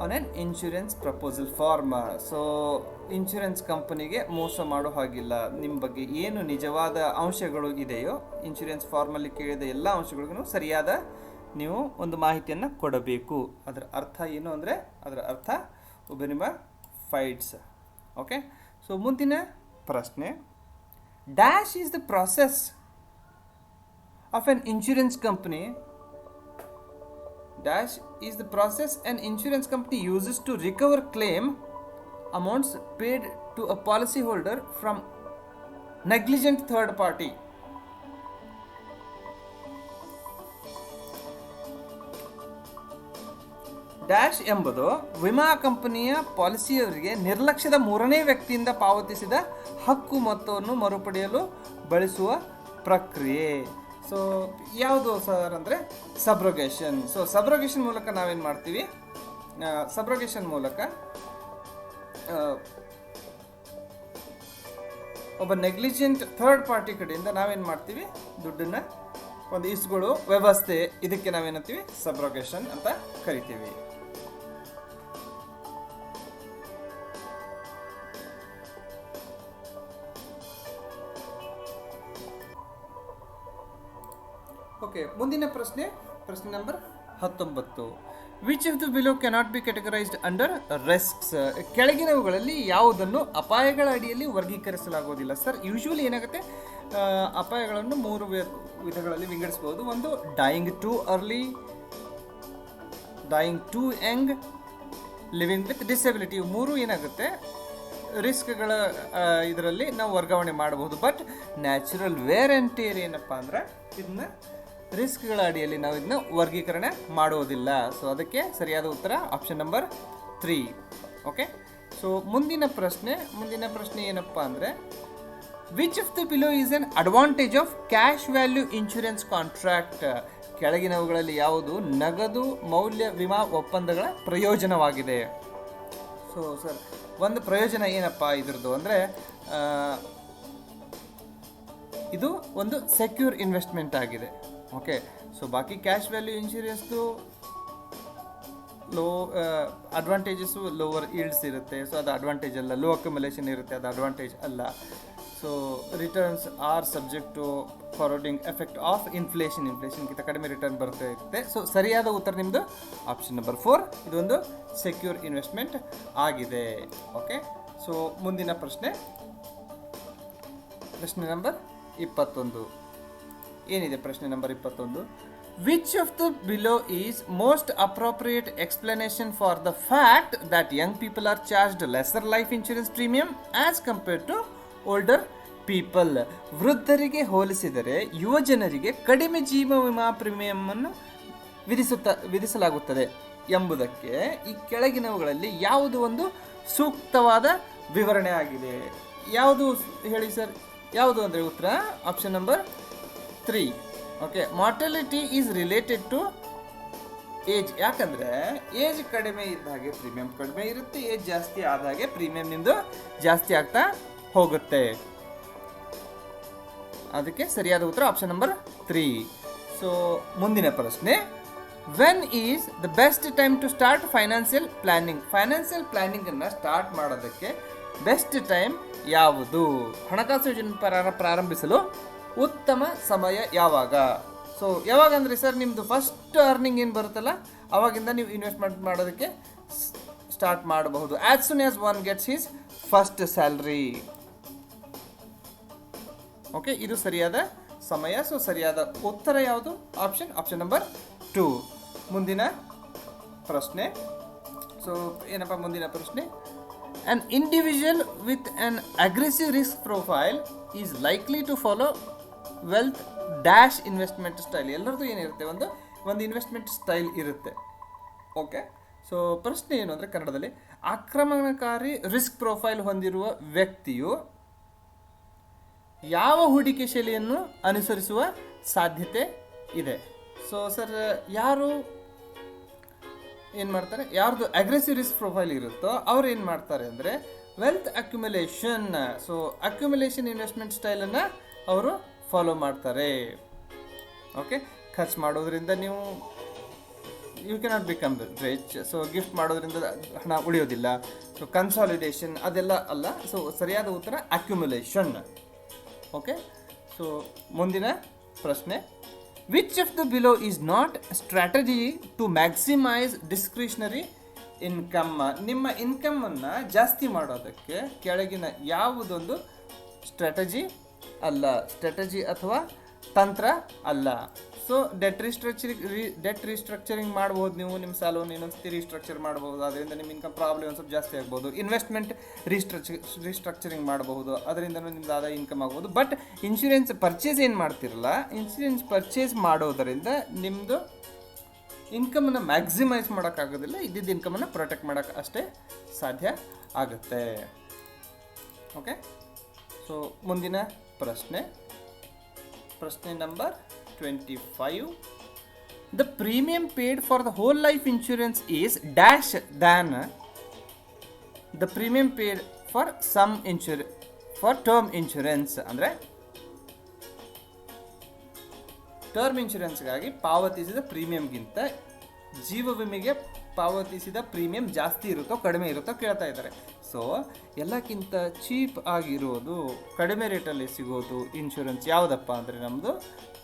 on on insurance proposal form. So insurance ಕಂಪನಿಗೆ ಮೋಸ ಮಾಡೋ ಹಾಗಿಲ್ಲ. ನಿಮ್ಮ ಬಗ್ಗೆ ಏನು ನಿಜವಾದ ಅಂಶಗಳು ಇದೆಯೋ ಇನ್ಶೂರೆನ್ಸ್ ಫಾರ್ಮಲ್ಲಿ ಕೇಳಿದ ಎಲ್ಲ ಅಂಶಗಳಿಗೂ ಸರಿಯಾದ ನೀವು ಒಂದು ಮಾಹಿತಿಯನ್ನು ಕೊಡಬೇಕು. ಅದರ ಅರ್ಥ ಏನು ಅಂದರೆ ಅದರ ಅರ್ಥ ಉಬೆರಿಮಾ ಫೈಟ್ಸ್. ಓಕೆ. ಸೊ ಮುಂದಿನ ಪ್ರಶ್ನೆ, dash is the process of an insurance company. Dash is the process an insurance company uses to recover claim amounts paid to a policyholder from negligent third party. Dash ಎಂಬುದು ವಿಮಾ ಕಂಪನಿಯ ಪಾಲಿಸಿಯವರಿಗೆ ನಿರ್ಲಕ್ಷ್ಯದ ಮೂರನೇ ವ್ಯಕ್ತಿಯಿಂದ ಪಾವತಿಸಿದ ಹಕ್ಕು ಮೊತ್ತವನ್ನು ಮರುಪಡೆಯಲು ಬಳಸುವ ಪ್ರಕ್ರಿಯೆ. ಸೊ ಯಾವುದು ಸರ್ ಅಂದರೆ ಸಬ್ರೋಗೇಷನ್. ಸೊ ಸಬ್ರೋಗೇಷನ್ ಮೂಲಕ ನಾವೇನು ಮಾಡ್ತೀವಿ? ಸಬ್ರೋಗೇಷನ್ ಮೂಲಕ ಒಬ್ಬ ನೆಗ್ಲಿಜೆಂಟ್ ಥರ್ಡ್ ಪಾರ್ಟಿ ಕಡೆಯಿಂದ ನಾವೇನು ಮಾಡ್ತೀವಿ? ದುಡ್ಡನ್ನು ಒಂದು ಇಸ್ಕೊಳ್ಳೋ ವ್ಯವಸ್ಥೆ, ಇದಕ್ಕೆ ನಾವೇನಂತೀವಿ? ಸಬ್ರೋಗೇಷನ್ ಅಂತ ಕರಿತೀವಿ. ಓಕೆ, ಮುಂದಿನ ಪ್ರಶ್ನೆ number 19. Which of the below cannot be categorised under risks? ಕೆಳಗಿನವುಗಳಲ್ಲಿ ಯಾವುದನ್ನು ಅಪಾಯಗಳ ಅಡಿಯಲ್ಲಿ ವರ್ಗೀಕರಿಸಲಾಗುವುದಿಲ್ಲ? ಸರ್, ಯೂಶುವಲಿ ಏನಾಗುತ್ತೆ, ಅಪಾಯಗಳನ್ನು 3 ವಿಧಗಳಲ್ಲಿ ವಿಂಗಡಿಸಬಹುದು. ಒಂದು dying to early, dying to young, living with disability. 3 ಏನಾಗುತ್ತೆ ರಿಸ್ಕ್ಗಳ ಇದರಲ್ಲಿ ನಾವು ವರ್ಗಾವಣೆ ಮಾಡಬಹುದು. But natural wear and tear ಏನಪ್ಪ ಅಂದ್ರೆ ಇದನ್ನ ರಿಸ್ಕ್ಗಳ ಅಡಿಯಲ್ಲಿ ನಾವು ಇದನ್ನ ವರ್ಗೀಕರಣ ಮಾಡೋದಿಲ್ಲ. ಸೊ ಅದಕ್ಕೆ ಸರಿಯಾದ ಉತ್ತರ ಆಪ್ಷನ್ ನಂಬರ್ 3. ಓಕೆ. ಸೊ ಮುಂದಿನ ಪ್ರಶ್ನೆ ಏನಪ್ಪ ಅಂದರೆ, which of the below is N advantage of cash value insurance contract? ಕೆಳಗಿನವುಗಳಲ್ಲಿ ಯಾವುದು ನಗದು ಮೌಲ್ಯ ವಿಮಾ ಒಪ್ಪಂದಗಳ ಪ್ರಯೋಜನವಾಗಿದೆ? ಸೊ ಸರ್, ಒಂದು ಪ್ರಯೋಜನ ಏನಪ್ಪ ಇದ್ರದ್ದು ಅಂದರೆ ಇದು ಒಂದು ಸೆಕ್ಯೂರ್ ಇನ್ವೆಸ್ಟ್ಮೆಂಟ್ ಆಗಿದೆ. ಓಕೆ, ಸೊ ಬಾಕಿ ಕ್ಯಾಶ್ ವ್ಯಾಲ್ಯೂ ಇನ್ಶೂರೆನ್ಸ್ದು ಲೋ ಅಡ್ವಾಂಟೇಜಸ್ಸು ಲೋವರ್ ಈಲ್ಡ್ಸ್ ಇರುತ್ತೆ. ಸೊ ಅದು ಅಡ್ವಾಂಟೇಜ್ ಅಲ್ಲ. ಲೋ ಅಕ್ಯುಮುಲೇಷನ್ ಇರುತ್ತೆ, ಅದು ಅಡ್ವಾಂಟೇಜ್ ಅಲ್ಲ. So returns are subject to forwarding effect of ಇನ್ಫ್ಲೇಷನ್ಗಿಂತ ಕಡಿಮೆ ರಿಟರ್ನ್ ಬರ್ತಾ ಇರುತ್ತೆ. ಸೊ ಸರಿಯಾದ ಉತ್ತರ ನಿಮ್ಮದು ಆಪ್ಷನ್ ನಂಬರ್ 4, ಇದೊಂದು ಸೆಕ್ಯೂರ್ ಇನ್ವೆಸ್ಟ್ಮೆಂಟ್ ಆಗಿದೆ. ಓಕೆ, ಸೊ ಮುಂದಿನ ಪ್ರಶ್ನೆ ನಂಬರ್ 21 ಏನಿದೆ? ಪ್ರಶ್ನೆ number 21, which of the below is most appropriate explanation for the fact that young people are charged lesser life insurance premium as compared to older people? ವೃದ್ಧರಿಗೆ ಹೋಲಿಸಿದರೆ ಯುವಜನರಿಗೆ ಕಡಿಮೆ ಜೀವ ವಿಮಾ ಪ್ರೀಮಿಯಂ ಅನ್ನು ವಿಧಿಸಲಾಗುತ್ತದೆ ಎಂಬುದಕ್ಕೆ ಈ ಕೆಳಗಿನವುಗಳಲ್ಲಿ ಯಾವುದು ಒಂದು ಸೂಕ್ತವಾದ ವಿವರಣೆ ಆಗಿದೆ? ಯಾವುದು ಹೇಳಿ ಸರ್? ಯಾವುದು ಅಂದರೆ ಉತ್ತರ option number 3. Okay, mortality is related to age. ಯಾಕಂದರೆ ಏಜ್ ಕಡಿಮೆ ಇದ್ದ ಹಾಗೆ ಪ್ರೀಮಿಯಂ ಕಡಿಮೆ ಇರುತ್ತೆ, ಏಜ್ ಜಾಸ್ತಿ ಆದ ಹಾಗೆ ಪ್ರೀಮಿಯಂ ನಿಮ್ಮದು ಜಾಸ್ತಿ ಆಗ್ತಾ ಹೋಗುತ್ತೆ. ಅದಕ್ಕೆ ಸರಿಯಾದ ಉತ್ತರ ಆಪ್ಷನ್ ನಂಬರ್ 3. ಸೊ ಮುಂದಿನ ಪ್ರಶ್ನೆ, when is the best time to start financial planning? Financial ಪ್ಲಾನಿಂಗನ್ನು ಸ್ಟಾರ್ಟ್ ಮಾಡೋದಕ್ಕೆ ಬೆಸ್ಟ್ ಟೈಮ್ ಯಾವುದು? ಹಣಕಾಸು ಯೋಜನೆ ಪ್ರಾರಂಭಿಸಲು ಉತ್ತಮ ಸಮಯ ಯಾವಾಗ? ಸೊ ಯಾವಾಗ ಅಂದರೆ ಸರ್, ನಿಮ್ಮದು ಫಸ್ಟ್ ಅರ್ನಿಂಗ್ ಏನು ಬರುತ್ತಲ್ಲ ಅವಾಗಿಂದ ನೀವು ಇನ್ವೆಸ್ಟ್ಮೆಂಟ್ ಮಾಡೋದಕ್ಕೆ ಸ್ಟಾರ್ಟ್ ಮಾಡಬಹುದು. As soon as one gets his first salary. Okay, ಇದು ಸರಿಯಾದ ಸಮಯ. ಸೊ ಸರಿಯಾದ ಉತ್ತರ ಯಾವುದು? Option number 2. ಮುಂದಿನ ಪ್ರಶ್ನೆ. ಸೊ ಏನಪ್ಪ ಮುಂದಿನ ಪ್ರಶ್ನೆ? An individual with an aggressive risk profile is likely to follow wealth dash investment style. ಎಲ್ಲರದ್ದು ಏನಿರುತ್ತೆ? ಒಂದು ಇನ್ವೆಸ್ಟ್ಮೆಂಟ್ ಸ್ಟೈಲ್ ಇರುತ್ತೆ. ಓಕೆ, ಸೊ ಪ್ರಶ್ನೆ ಏನು ಅಂದರೆ ಕನ್ನಡದಲ್ಲಿ, ಆಕ್ರಮಣಕಾರಿ ರಿಸ್ಕ್ ಪ್ರೊಫೈಲ್ ಹೊಂದಿರುವ ವ್ಯಕ್ತಿಯು ಯಾವ ಹೂಡಿಕೆ ಶೈಲಿಯನ್ನು ಅನುಸರಿಸುವ ಸಾಧ್ಯತೆ ಇದೆ? ಸೊ ಸರ್, ಯಾರು ಏನು ಮಾಡ್ತಾರೆ? ಯಾರ್ದು ಅಗ್ರೆಸಿವ್ ರಿಸ್ಕ್ ಪ್ರೊಫೈಲ್ ಇರುತ್ತೋ ಅವ್ರು ಏನು ಮಾಡ್ತಾರೆ ಅಂದರೆ wealth accumulation. So accumulation investment ಸ್ಟೈಲನ್ನು ಅವರು ಫಾಲೋ ಮಾಡ್ತಾರೆ. ಓಕೆ, ಖರ್ಚು ಮಾಡೋದ್ರಿಂದ ನೀವು you cannot become rich. So gift ಮಾಡೋದ್ರಿಂದ ಹಣ ಉಳಿಯೋದಿಲ್ಲ. ಸೊ ಕನ್ಸಾಲಿಡೇಷನ್ ಅದೆಲ್ಲ ಅಲ್ಲ. ಸೊ ಸರಿಯಾದ ಉತ್ತರ ಅಕ್ಯುಮುಲೇಷನ್. ಓಕೆ, ಸೊ ಮುಂದಿನ ಪ್ರಶ್ನೆ, which of the below is not strategy to maximise discretionary income? ನಿಮ್ಮ ಇನ್ಕಮನ್ನು ಜಾಸ್ತಿ ಮಾಡೋದಕ್ಕೆ ಕೆಳಗಿನ ಯಾವುದೊಂದು ಸ್ಟ್ರಾಟಜಿ ಅಲ್ಲ, ಸ್ಟ್ರಾಟಜಿ ಅಥವಾ ತಂತ್ರ ಅಲ್ಲ. ಸೊ ಡೆಟ್ ರಿಸ್ಟ್ರಕ್ಚರಿಂಗ್ ಮಾಡ್ಬೋದು. ನೀವು ನಿಮ್ಮ ಸಾಲವನ್ನು ಇನ್ನೊಂದ್ಸತಿ ರೀಸ್ಟ್ರಕ್ಚರ್ ಮಾಡ್ಬೋದು, ಅದರಿಂದ ನಿಮ್ಮ ಇನ್ಕಮ್ ಪ್ರಾಬ್ಲಮ್ ಒಂದು ಸ್ವಲ್ಪ ಜಾಸ್ತಿ ಆಗ್ಬೋದು. ಇನ್ವೆಸ್ಟ್ಮೆಂಟ್ ರೀಸ್ಟ್ರಕ್ಚರಿಂಗ್ ಮಾಡಬಹುದು, ಅದರಿಂದ ನಿಮ್ದು ಆದಾಯ ಇನ್ಕಮ್ ಆಗ್ಬೋದು. ಬಟ್ ಇನ್ಶೂರೆನ್ಸ್ ಪರ್ಚೇಸ್ ಏನು ಮಾಡ್ತಿರಲ್ಲ, ಇನ್ಶೂರೆನ್ಸ್ ಪರ್ಚೇಸ್ ಮಾಡೋದರಿಂದ ನಿಮ್ಮದು ಇನ್ಕಮನ್ನು ಮ್ಯಾಕ್ಸಿಮೈಸ್ ಮಾಡೋಕ್ಕಾಗೋದಿಲ್ಲ. ಇದ್ದಿದ್ದ ಇನ್ಕಮನ್ನು ಪ್ರೊಟೆಕ್ಟ್ ಮಾಡೋಕ್ಕೆ ಅಷ್ಟೇ ಸಾಧ್ಯ ಆಗುತ್ತೆ. ಓಕೆ, ಸೊ ಮುಂದಿನ ಪ್ರಶ್ನೆ number 25. The premium paid for the whole life insurance is dash than the premium paid for term insurance. ಅಂದರೆ ಟರ್ಮ್ ಇನ್ಶೂರೆನ್ಸ್ಗಾಗಿ ಪಾವತಿಸಿದ ಪ್ರೀಮಿಯಂಗಿಂತ ಜೀವ ವಿಮೆಗೆ ಪಾವತಿಸಿದ ಪ್ರೀಮಿಯಂ ಜಾಸ್ತಿ ಇರುತ್ತೋ ಕಡಿಮೆ ಇರುತ್ತೋ ಕೇಳ್ತಾ ಇದ್ದಾರೆ. ಸೊ ಎಲ್ಲಕ್ಕಿಂತ ಚೀಪ್ ಆಗಿರೋದು, ಕಡಿಮೆ ರೇಟಲ್ಲಿ ಸಿಗೋದು ಇನ್ಶೂರೆನ್ಸ್ ಯಾವುದಪ್ಪ ಅಂದರೆ ನಮ್ಮದು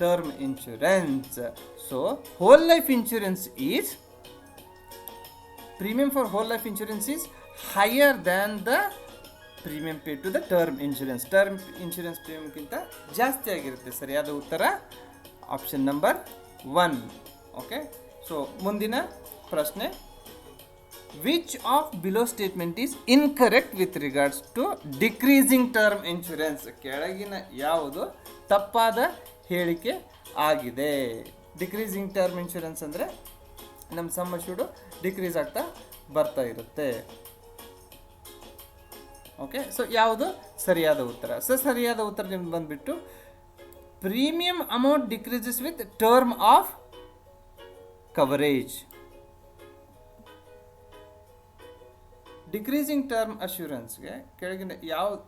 term insurance. So whole life insurance is premium for whole life insurance is higher than the premium pay to the term insurance. Term insurance ಪ್ರೀಮಿಯಂಗಿಂತ ಜಾಸ್ತಿ ಆಗಿರುತ್ತೆ. ಸರಿಯಾದ ಉತ್ತರ ಆಪ್ಷನ್ ನಂಬರ್ 1. ಓಕೆ, ಸೊ ಮುಂದಿನ ಪ್ರಶ್ನೆ, which of below statement is incorrect with regards to decreasing term insurance? ಕೆಳಗಿನ ಯಾವುದು ತಪ್ಪಾದ ಹೇಳಿಕೆ ಆಗಿದೆ? ಡಿಕ್ರೀಸಿಂಗ್ ಟರ್ಮ್ ಇನ್ಶೂರೆನ್ಸ್ ಅಂದರೆ ನಮ್ಮ ಸಮ್ ಅಶ್ಯೂರ್ಡ್ ಡಿಕ್ರೀಸ್ ಆಗ್ತಾ ಬರ್ತಾ ಇರುತ್ತೆ. ಓಕೆ, ಸೊ ಯಾವುದು ಸರಿಯಾದ ಉತ್ತರ? ಸೊ ಸರಿಯಾದ ಉತ್ತರ ನಿಮ್ಗೆ ಬಂದುಬಿಟ್ಟು premium amount decreases with term of coverage. Decreasing term ಅಶ್ಯೂರೆನ್ಸ್ಗೆ ಕೆಳಗಿನ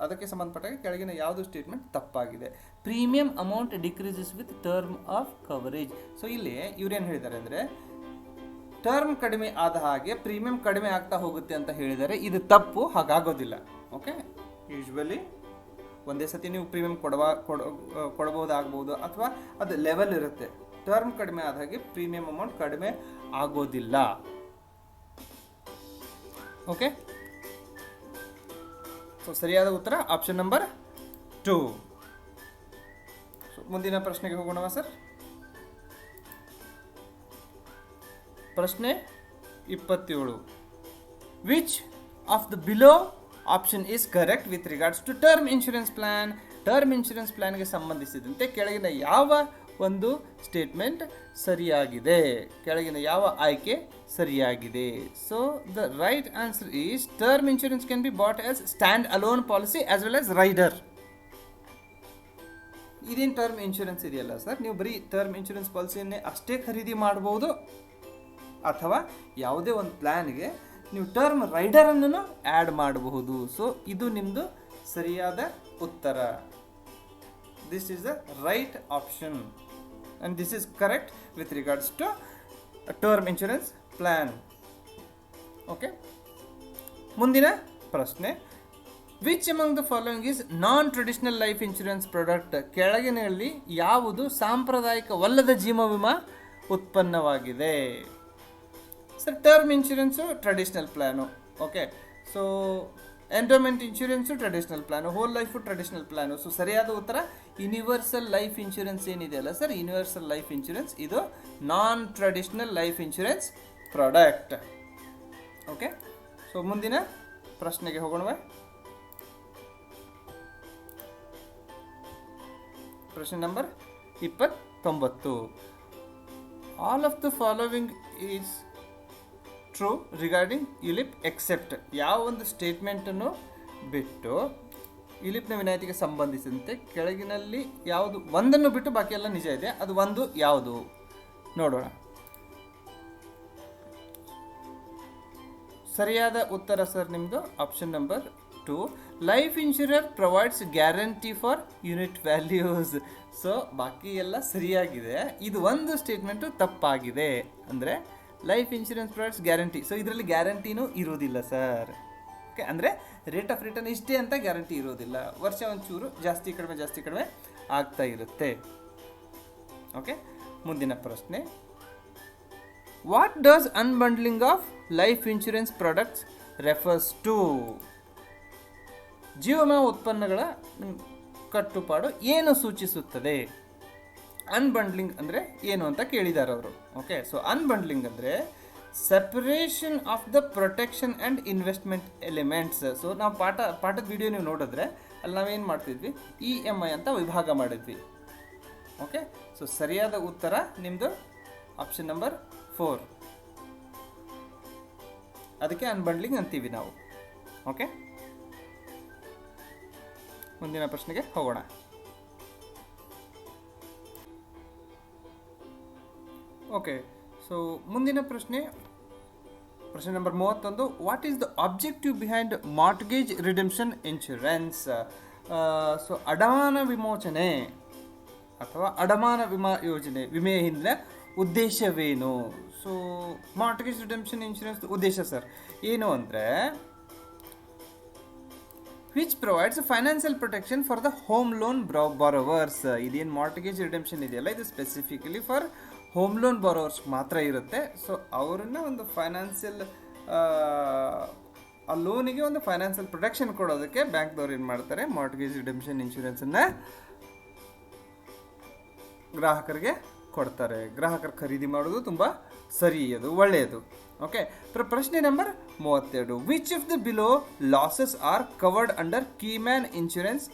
ಅದಕ್ಕೆ ಸಂಬಂಧಪಟ್ಟಾಗ ಕೆಳಗಿನ ಯಾವುದು ಸ್ಟೇಟ್ಮೆಂಟ್ ತಪ್ಪಾಗಿದೆ? Premium amount decreases with term of coverage. So ಇಲ್ಲಿ ಇವ್ರೇನು ಹೇಳಿದ್ದಾರೆ ಅಂದರೆ ಟರ್ಮ್ ಕಡಿಮೆ ಆದ ಹಾಗೆ ಪ್ರೀಮಿಯಂ ಕಡಿಮೆ ಆಗ್ತಾ ಹೋಗುತ್ತೆ ಅಂತ ಹೇಳಿದ್ದಾರೆ. ಇದು ತಪ್ಪು, ಹಾಗಾಗೋದಿಲ್ಲ. ಓಕೆ, ಯೂಶ್ವಲಿ ಒಂದೇ ಸತಿ ನೀವು ಪ್ರೀಮಿಯಂ ಕೊಡಬಹುದಾಗ್ಬೋದು, ಅಥವಾ ಅದು ಲೆವೆಲ್ ಇರುತ್ತೆ. ಟರ್ಮ್ ಕಡಿಮೆ ಆದ ಹಾಗೆ ಪ್ರೀಮಿಯಂ ಅಮೌಂಟ್ ಕಡಿಮೆ ಆಗೋದಿಲ್ಲ. ಓಕೆ, ಸೊ ಸರಿಯಾದ ಉತ್ತರ ಆಪ್ಷನ್ ನಂಬರ್ 2. ಮುಂದಿನ ಪ್ರಶ್ನೆಗೆ ಹೋಗೋಣವಾ ಸರ್? ಪ್ರಶ್ನೆ 27. Which of the below option is correct with regards to term insurance plan? Term insurance ಪ್ಲಾನ್ಗೆ ಸಂಬಂಧಿಸಿದಂತೆ ಕೆಳಗಿನ ಯಾವ ಒಂದು ಸ್ಟೇಟ್ಮೆಂಟ್ ಸರಿಯಾಗಿದೆ? ಕೆಳಗಿನ ಯಾವ ಆಯ್ಕೆ ಸರಿಯಾಗಿದೆ? So the right answer is term insurance can be bought as stand alone policy as well as rider. ಇದೇನು ಟರ್ಮ್ ಇನ್ಶೂರೆನ್ಸ್ ಇದೆಯಲ್ಲ ಸರ್, ನೀವು ಬರೀ ಟರ್ಮ್ ಇನ್ಶೂರೆನ್ಸ್ ಪಾಲಿಸಿಯನ್ನೇ ಅಷ್ಟೇ ಖರೀದಿ ಮಾಡಬಹುದು, ಅಥವಾ ಯಾವುದೇ ಒಂದು ಪ್ಲ್ಯಾನ್ಗೆ ನೀವು ಟರ್ಮ್ ರೈಡರನ್ನು ಆ್ಯಡ್ ಮಾಡಬಹುದು. ಸೊ ಇದು ನಿಮ್ಮದು ಸರಿಯಾದ ಉತ್ತರ. This is the right option and this is correct with regards to a term insurance plan. Okay, ಮುಂದಿನ ಪ್ರಶ್ನೆ, which among the following is non traditional life insurance product? ಕೆಳಗಿನಲ್ಲಿ ಯಾವುದು ಸಾಂಪ್ರದಾಯಿಕವಲ್ಲದ ಜೀವ ವಿಮಾ ಉತ್ಪನ್ನವಾಗಿದೆ? Sir, term insurance traditional plan. Okay, so endowment insurance traditional plan, whole life traditional plan. So ಸರಿಯಾದ ಉತ್ತರ universal life insurance ಏನಿದೆಯಲ್ಲ sir, universal life insurance ಇದು non traditional life insurance product. Okay, so ಮುಂದಿನ ಪ್ರಶ್ನೆಗೆ ಹೋಗೋಣವಾ? ಪ್ರಶ್ನೆ number 29. All of the following is true regarding ULIP except. ಯಾವ ಒಂದು ಸ್ಟೇಟ್ಮೆಂಟನ್ನು ಬಿಟ್ಟು ಯುಲಿಪ್ನ ವಿನಾಯಿತಿಗೆ ಸಂಬಂಧಿಸಿದಂತೆ ಕೆಳಗಿನಲ್ಲಿ ಯಾವುದು ಒಂದನ್ನು ಬಿಟ್ಟು ಬಾಕಿ ಎಲ್ಲ ನಿಜ ಇದೆ, ಅದು ಒಂದು ಯಾವುದು ನೋಡೋಣ. ಸರಿಯಾದ ಉತ್ತರ ಸರ್ ನಿಮ್ಮದು option number 2. Life insurer provides guarantee for unit values. So ಬಾಕಿ ಎಲ್ಲ ಸರಿಯಾಗಿದೆ, ಇದು ಒಂದು ಸ್ಟೇಟ್ಮೆಂಟು ತಪ್ಪಾಗಿದೆ. ಅಂದರೆ life insurance provides guarantee, so ಇದರಲ್ಲಿ ಗ್ಯಾರಂಟಿನೂ ಇರೋದಿಲ್ಲ ಸರ್. ಓಕೆ, ಅಂದರೆ ರೇಟ್ ಆಫ್ ರಿಟರ್ನ್ ಇಷ್ಟೇ ಅಂತ ಗ್ಯಾರಂಟಿ ಇರೋದಿಲ್ಲ, ವರ್ಷ ಒಂಚೂರು ಜಾಸ್ತಿ ಕಡಿಮೆ ಆಗ್ತಾ ಇರುತ್ತೆ. ಓಕೆ, ಮುಂದಿನ ಪ್ರಶ್ನೆ, what does unbundling of life insurance products refers to? ಜೀವ ವಿಮಾ ಉತ್ಪನ್ನಗಳ ಕಟ್ಟುಪಾಡು ಏನು ಸೂಚಿಸುತ್ತದೆ? ಅನ್ಬಂಡ್ಲಿಂಗ್ ಅಂದರೆ ಏನು ಅಂತ ಕೇಳಿದ್ದಾರೆ ಅವರು. ಓಕೆ, ಸೊ ಅನ್ಬಂಡ್ಲಿಂಗ್ ಅಂದರೆ separation of the protection and investment elements. So ನಾವು ಪಾಠದ ವಿಡಿಯೋ ನೀವು ನೋಡಿದ್ರೆ ಅಲ್ಲಿ ನಾವೇನು ಮಾಡ್ತಿದ್ವಿ, EMI ಅಂತ ವಿಭಾಗ ಮಾಡಿದ್ವಿ. ಓಕೆ, ಸೊ ಸರಿಯಾದ ಉತ್ತರ ನಿಮ್ಮದು ಆಪ್ಷನ್ ನಂಬರ್ 4. ಅದಕ್ಕೆ ಅನ್ಬಂಡ್ಲಿಂಗ್ ಅಂತೀವಿ ನಾವು. ಓಕೆ, ಮುಂದಿನ ಪ್ರಶ್ನೆಗೆ ಹೋಗೋಣ. ಓಕೆ, ಸೊ ಮುಂದಿನ ಪ್ರಶ್ನೆ number 31. What is the objective behind mortgage redemption insurance? So ಅಡಮಾನ ವಿಮೋಚನೆ ಅಥವಾ ಅಡಮಾನ ವಿಮಾ ಯೋಜನೆ ವಿಮೆಯ ಹಿಂದೆ ಉದ್ದೇಶವೇನು? ಸೊ ಮಾರ್ಟ್ಗೇಜ್ ರಿಡೆಂಪ್ಷನ್ ಇನ್ಶೂರೆನ್ಸ್ ಉದ್ದೇಶ ಸರ್ ಏನು ಅಂದರೆ which provides financial protection for the home loan borrowers. ಇದೇನು ಮಾರ್ಟ್ಗೇಜ್ ರಿಡೆಂಪ್ಷನ್ ಇದೆಯಲ್ಲ, ಇದು specifically for home loan borrowers ಮಾತ್ರ ಇರುತ್ತೆ. ಸೊ ಅವರನ್ನ ಒಂದು ಫೈನಾನ್ಷಿಯಲ್ ಆ ಲೋನಿಗೆ ಒಂದು ಫೈನಾನ್ಷಿಯಲ್ ಪ್ರೊಟೆಕ್ಷನ್ ಕೊಡೋದಕ್ಕೆ ಬ್ಯಾಂಕ್ದವ್ರು ಏನು ಮಾಡ್ತಾರೆ, ಮಾರ್ಟ್ಗೇಜ್ ರಿಡೆಂಪ್ಷನ್ ಇನ್ಶೂರೆನ್ಸನ್ನು ಗ್ರಾಹಕರಿಗೆ ಕೊಡ್ತಾರೆ. ಗ್ರಾಹಕರು ಖರೀದಿ ಮಾಡೋದು ತುಂಬ ಸರಿ, ಅದು ಒಳ್ಳೆಯದು. ಓಕೆ, ಪ್ರಶ್ನೆ number 32. Which of the below losses are covered under keyman insurance?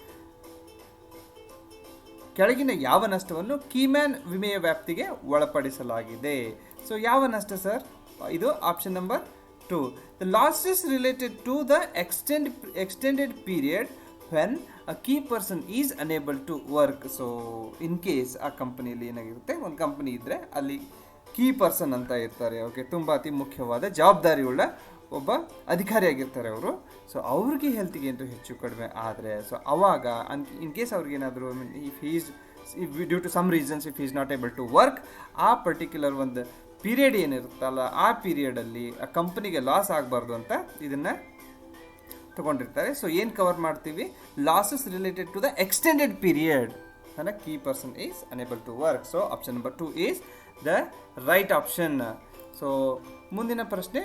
ಕೆಳಗಿನ ಯಾವ ನಷ್ಟವನ್ನು ಕೀಮ್ಯಾನ್ ವಿಮೆಯ ವ್ಯಾಪ್ತಿಗೆ ಒಳಪಡಿಸಲಾಗಿದೆ? ಸೊ ಯಾವ ನಷ್ಟ ಸರ್? ಇದು option number 2. The losses related to the extended period when a key person is unable to work. So in case ಆ ಕಂಪನಿಯಲ್ಲಿ ಏನಾಗಿರುತ್ತೆ, ಒಂದು ಕಂಪನಿ ಇದ್ದರೆ ಅಲ್ಲಿ ಕೀ ಪರ್ಸನ್ ಅಂತ ಇರ್ತಾರೆ. ಓಕೆ, ತುಂಬ ಅತಿ ಮುಖ್ಯವಾದ ಜವಾಬ್ದಾರಿಯುಳ್ಳ ಒಬ್ಬ ಅಧಿಕಾರಿಯಾಗಿರ್ತಾರೆ ಅವರು. ಸೊ ಅವ್ರಿಗೆ ಹೆಲ್ತಿಗೆ ಏನಾದರೂ ಹೆಚ್ಚು ಕಡಿಮೆ ಆದರೆ ಸೊ ಅವಾಗ ಇನ್ ಕೇಸ್ ಅವ್ರಿಗೇನಾದರೂ if is due to some reasons if is not able to work, ಆ ಪರ್ಟಿಕ್ಯುಲರ್ ಒಂದು ಪೀರಿಯಡ್ ಏನಿರುತ್ತಲ್ಲ ಆ ಪೀರಿಯಡಲ್ಲಿ ಆ ಕಂಪ್ನಿಗೆ ಲಾಸ್ ಆಗಬಾರ್ದು ಅಂತ ಇದನ್ನು ತೊಗೊಂಡಿರ್ತಾರೆ. ಸೊ ಏನು ಕವರ್ ಮಾಡ್ತೀವಿ? Losses related to the extended period and a key person is unable to work. So option number 2 is the right option. So ಮುಂದಿನ ಪ್ರಶ್ನೆ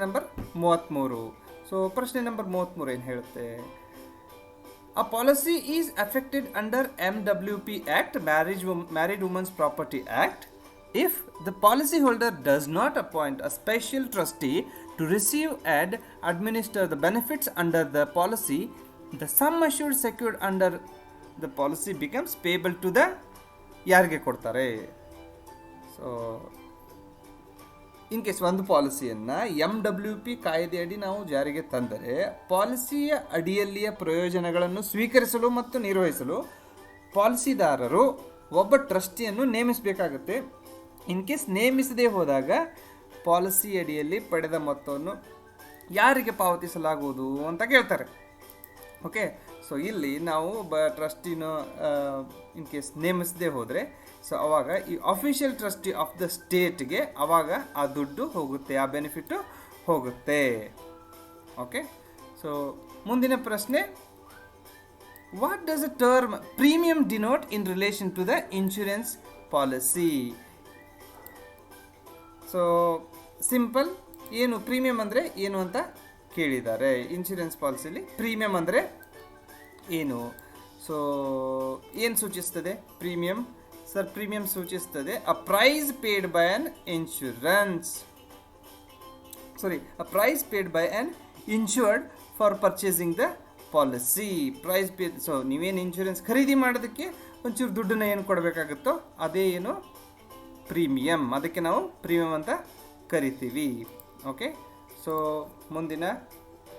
ನಂಬರ್ 33. ಸೊ ಪ್ರಶ್ನೆ ನಂಬರ್ 33 ಏನು ಹೇಳುತ್ತೆ? A policy is affected under MWP Act, Married Women's Property Act, if the policyholder does not appoint a special trustee to receive and administer the benefits under the policy, the sum assured secured under the policy becomes payable to the ಯಾರಿಗೆ ಕೊಡ್ತಾರೆ? So in case ಒಂದು ಪಾಲಿಸಿಯನ್ನು MWP ಕಾಯ್ದೆಯಡಿ ನಾವು ಜಾರಿಗೆ ತಂದರೆ ಪಾಲಿಸಿಯ ಅಡಿಯಲ್ಲಿಯ ಪ್ರಯೋಜನಗಳನ್ನು ಸ್ವೀಕರಿಸಲು ಮತ್ತು ನಿರ್ವಹಿಸಲು ಪಾಲಿಸಿದಾರರು ಒಬ್ಬ ಟ್ರಸ್ಟಿಯನ್ನು ನೇಮಿಸಬೇಕಾಗುತ್ತೆ. ಇನ್ ಕೇಸ್ ನೇಮಿಸದೇ ಹೋದಾಗ ಪಾಲಿಸಿ ಅಡಿಯಲ್ಲಿ ಪಡೆದ ಮೊತ್ತವನ್ನು ಯಾರಿಗೆ ಪಾವತಿಸಲಾಗುವುದು ಅಂತ ಕೇಳ್ತಾರೆ. ಓಕೆ, ಸೊ ಇಲ್ಲಿ ನಾವು ಟ್ರಸ್ಟಿನ ಇನ್ ಕೇಸ್ ನೇಮಿಸದೇ ಹೋದರೆ ಸೊ ಅವಾಗ ಈ ಅಫಿಷಿಯಲ್ ಟ್ರಸ್ಟಿ ಆಫ್ ದ ಸ್ಟೇಟ್ಗೆ ಅವಾಗ ಆ ದುಡ್ಡು ಹೋಗುತ್ತೆ, ಆ ಬೆನಿಫಿಟ್ಟು ಹೋಗುತ್ತೆ. ಓಕೆ, ಸೊ ಮುಂದಿನ ಪ್ರಶ್ನೆ, what does a term premium denote in relation to the insurance policy? So simple, ಏನು ಪ್ರೀಮಿಯಂ ಅಂದರೆ ಏನು ಅಂತ ಕೇಳಿದ್ದಾರೆ. ಇನ್ಶೂರೆನ್ಸ್ ಪಾಲಿಸಿಲಿ ಪ್ರೀಮಿಯಂ ಅಂದರೆ ಏನು? ಸೊ ಏನು ಸೂಚಿಸ್ತದೆ ಪ್ರೀಮಿಯಂ? ಸರ್ ಪ್ರೀಮಿಯಂ ಸೂಚಿಸ್ತದೆ a price paid by an insured for purchasing the policy. Price paid, so ನೀವೇನು ಇನ್ಶೂರೆನ್ಸ್ ಖರೀದಿ ಮಾಡೋದಕ್ಕೆ ಒಂಚೂರು ದುಡ್ಡನ್ನು ಏನು ಕೊಡಬೇಕಾಗುತ್ತೋ ಅದೇ ಏನು ಪ್ರೀಮಿಯಂ, ಅದಕ್ಕೆ ನಾವು ಪ್ರೀಮಿಯಂ ಅಂತ ಕರಿತೀವಿ. ಓಕೆ, ಸೊ ಮುಂದಿನ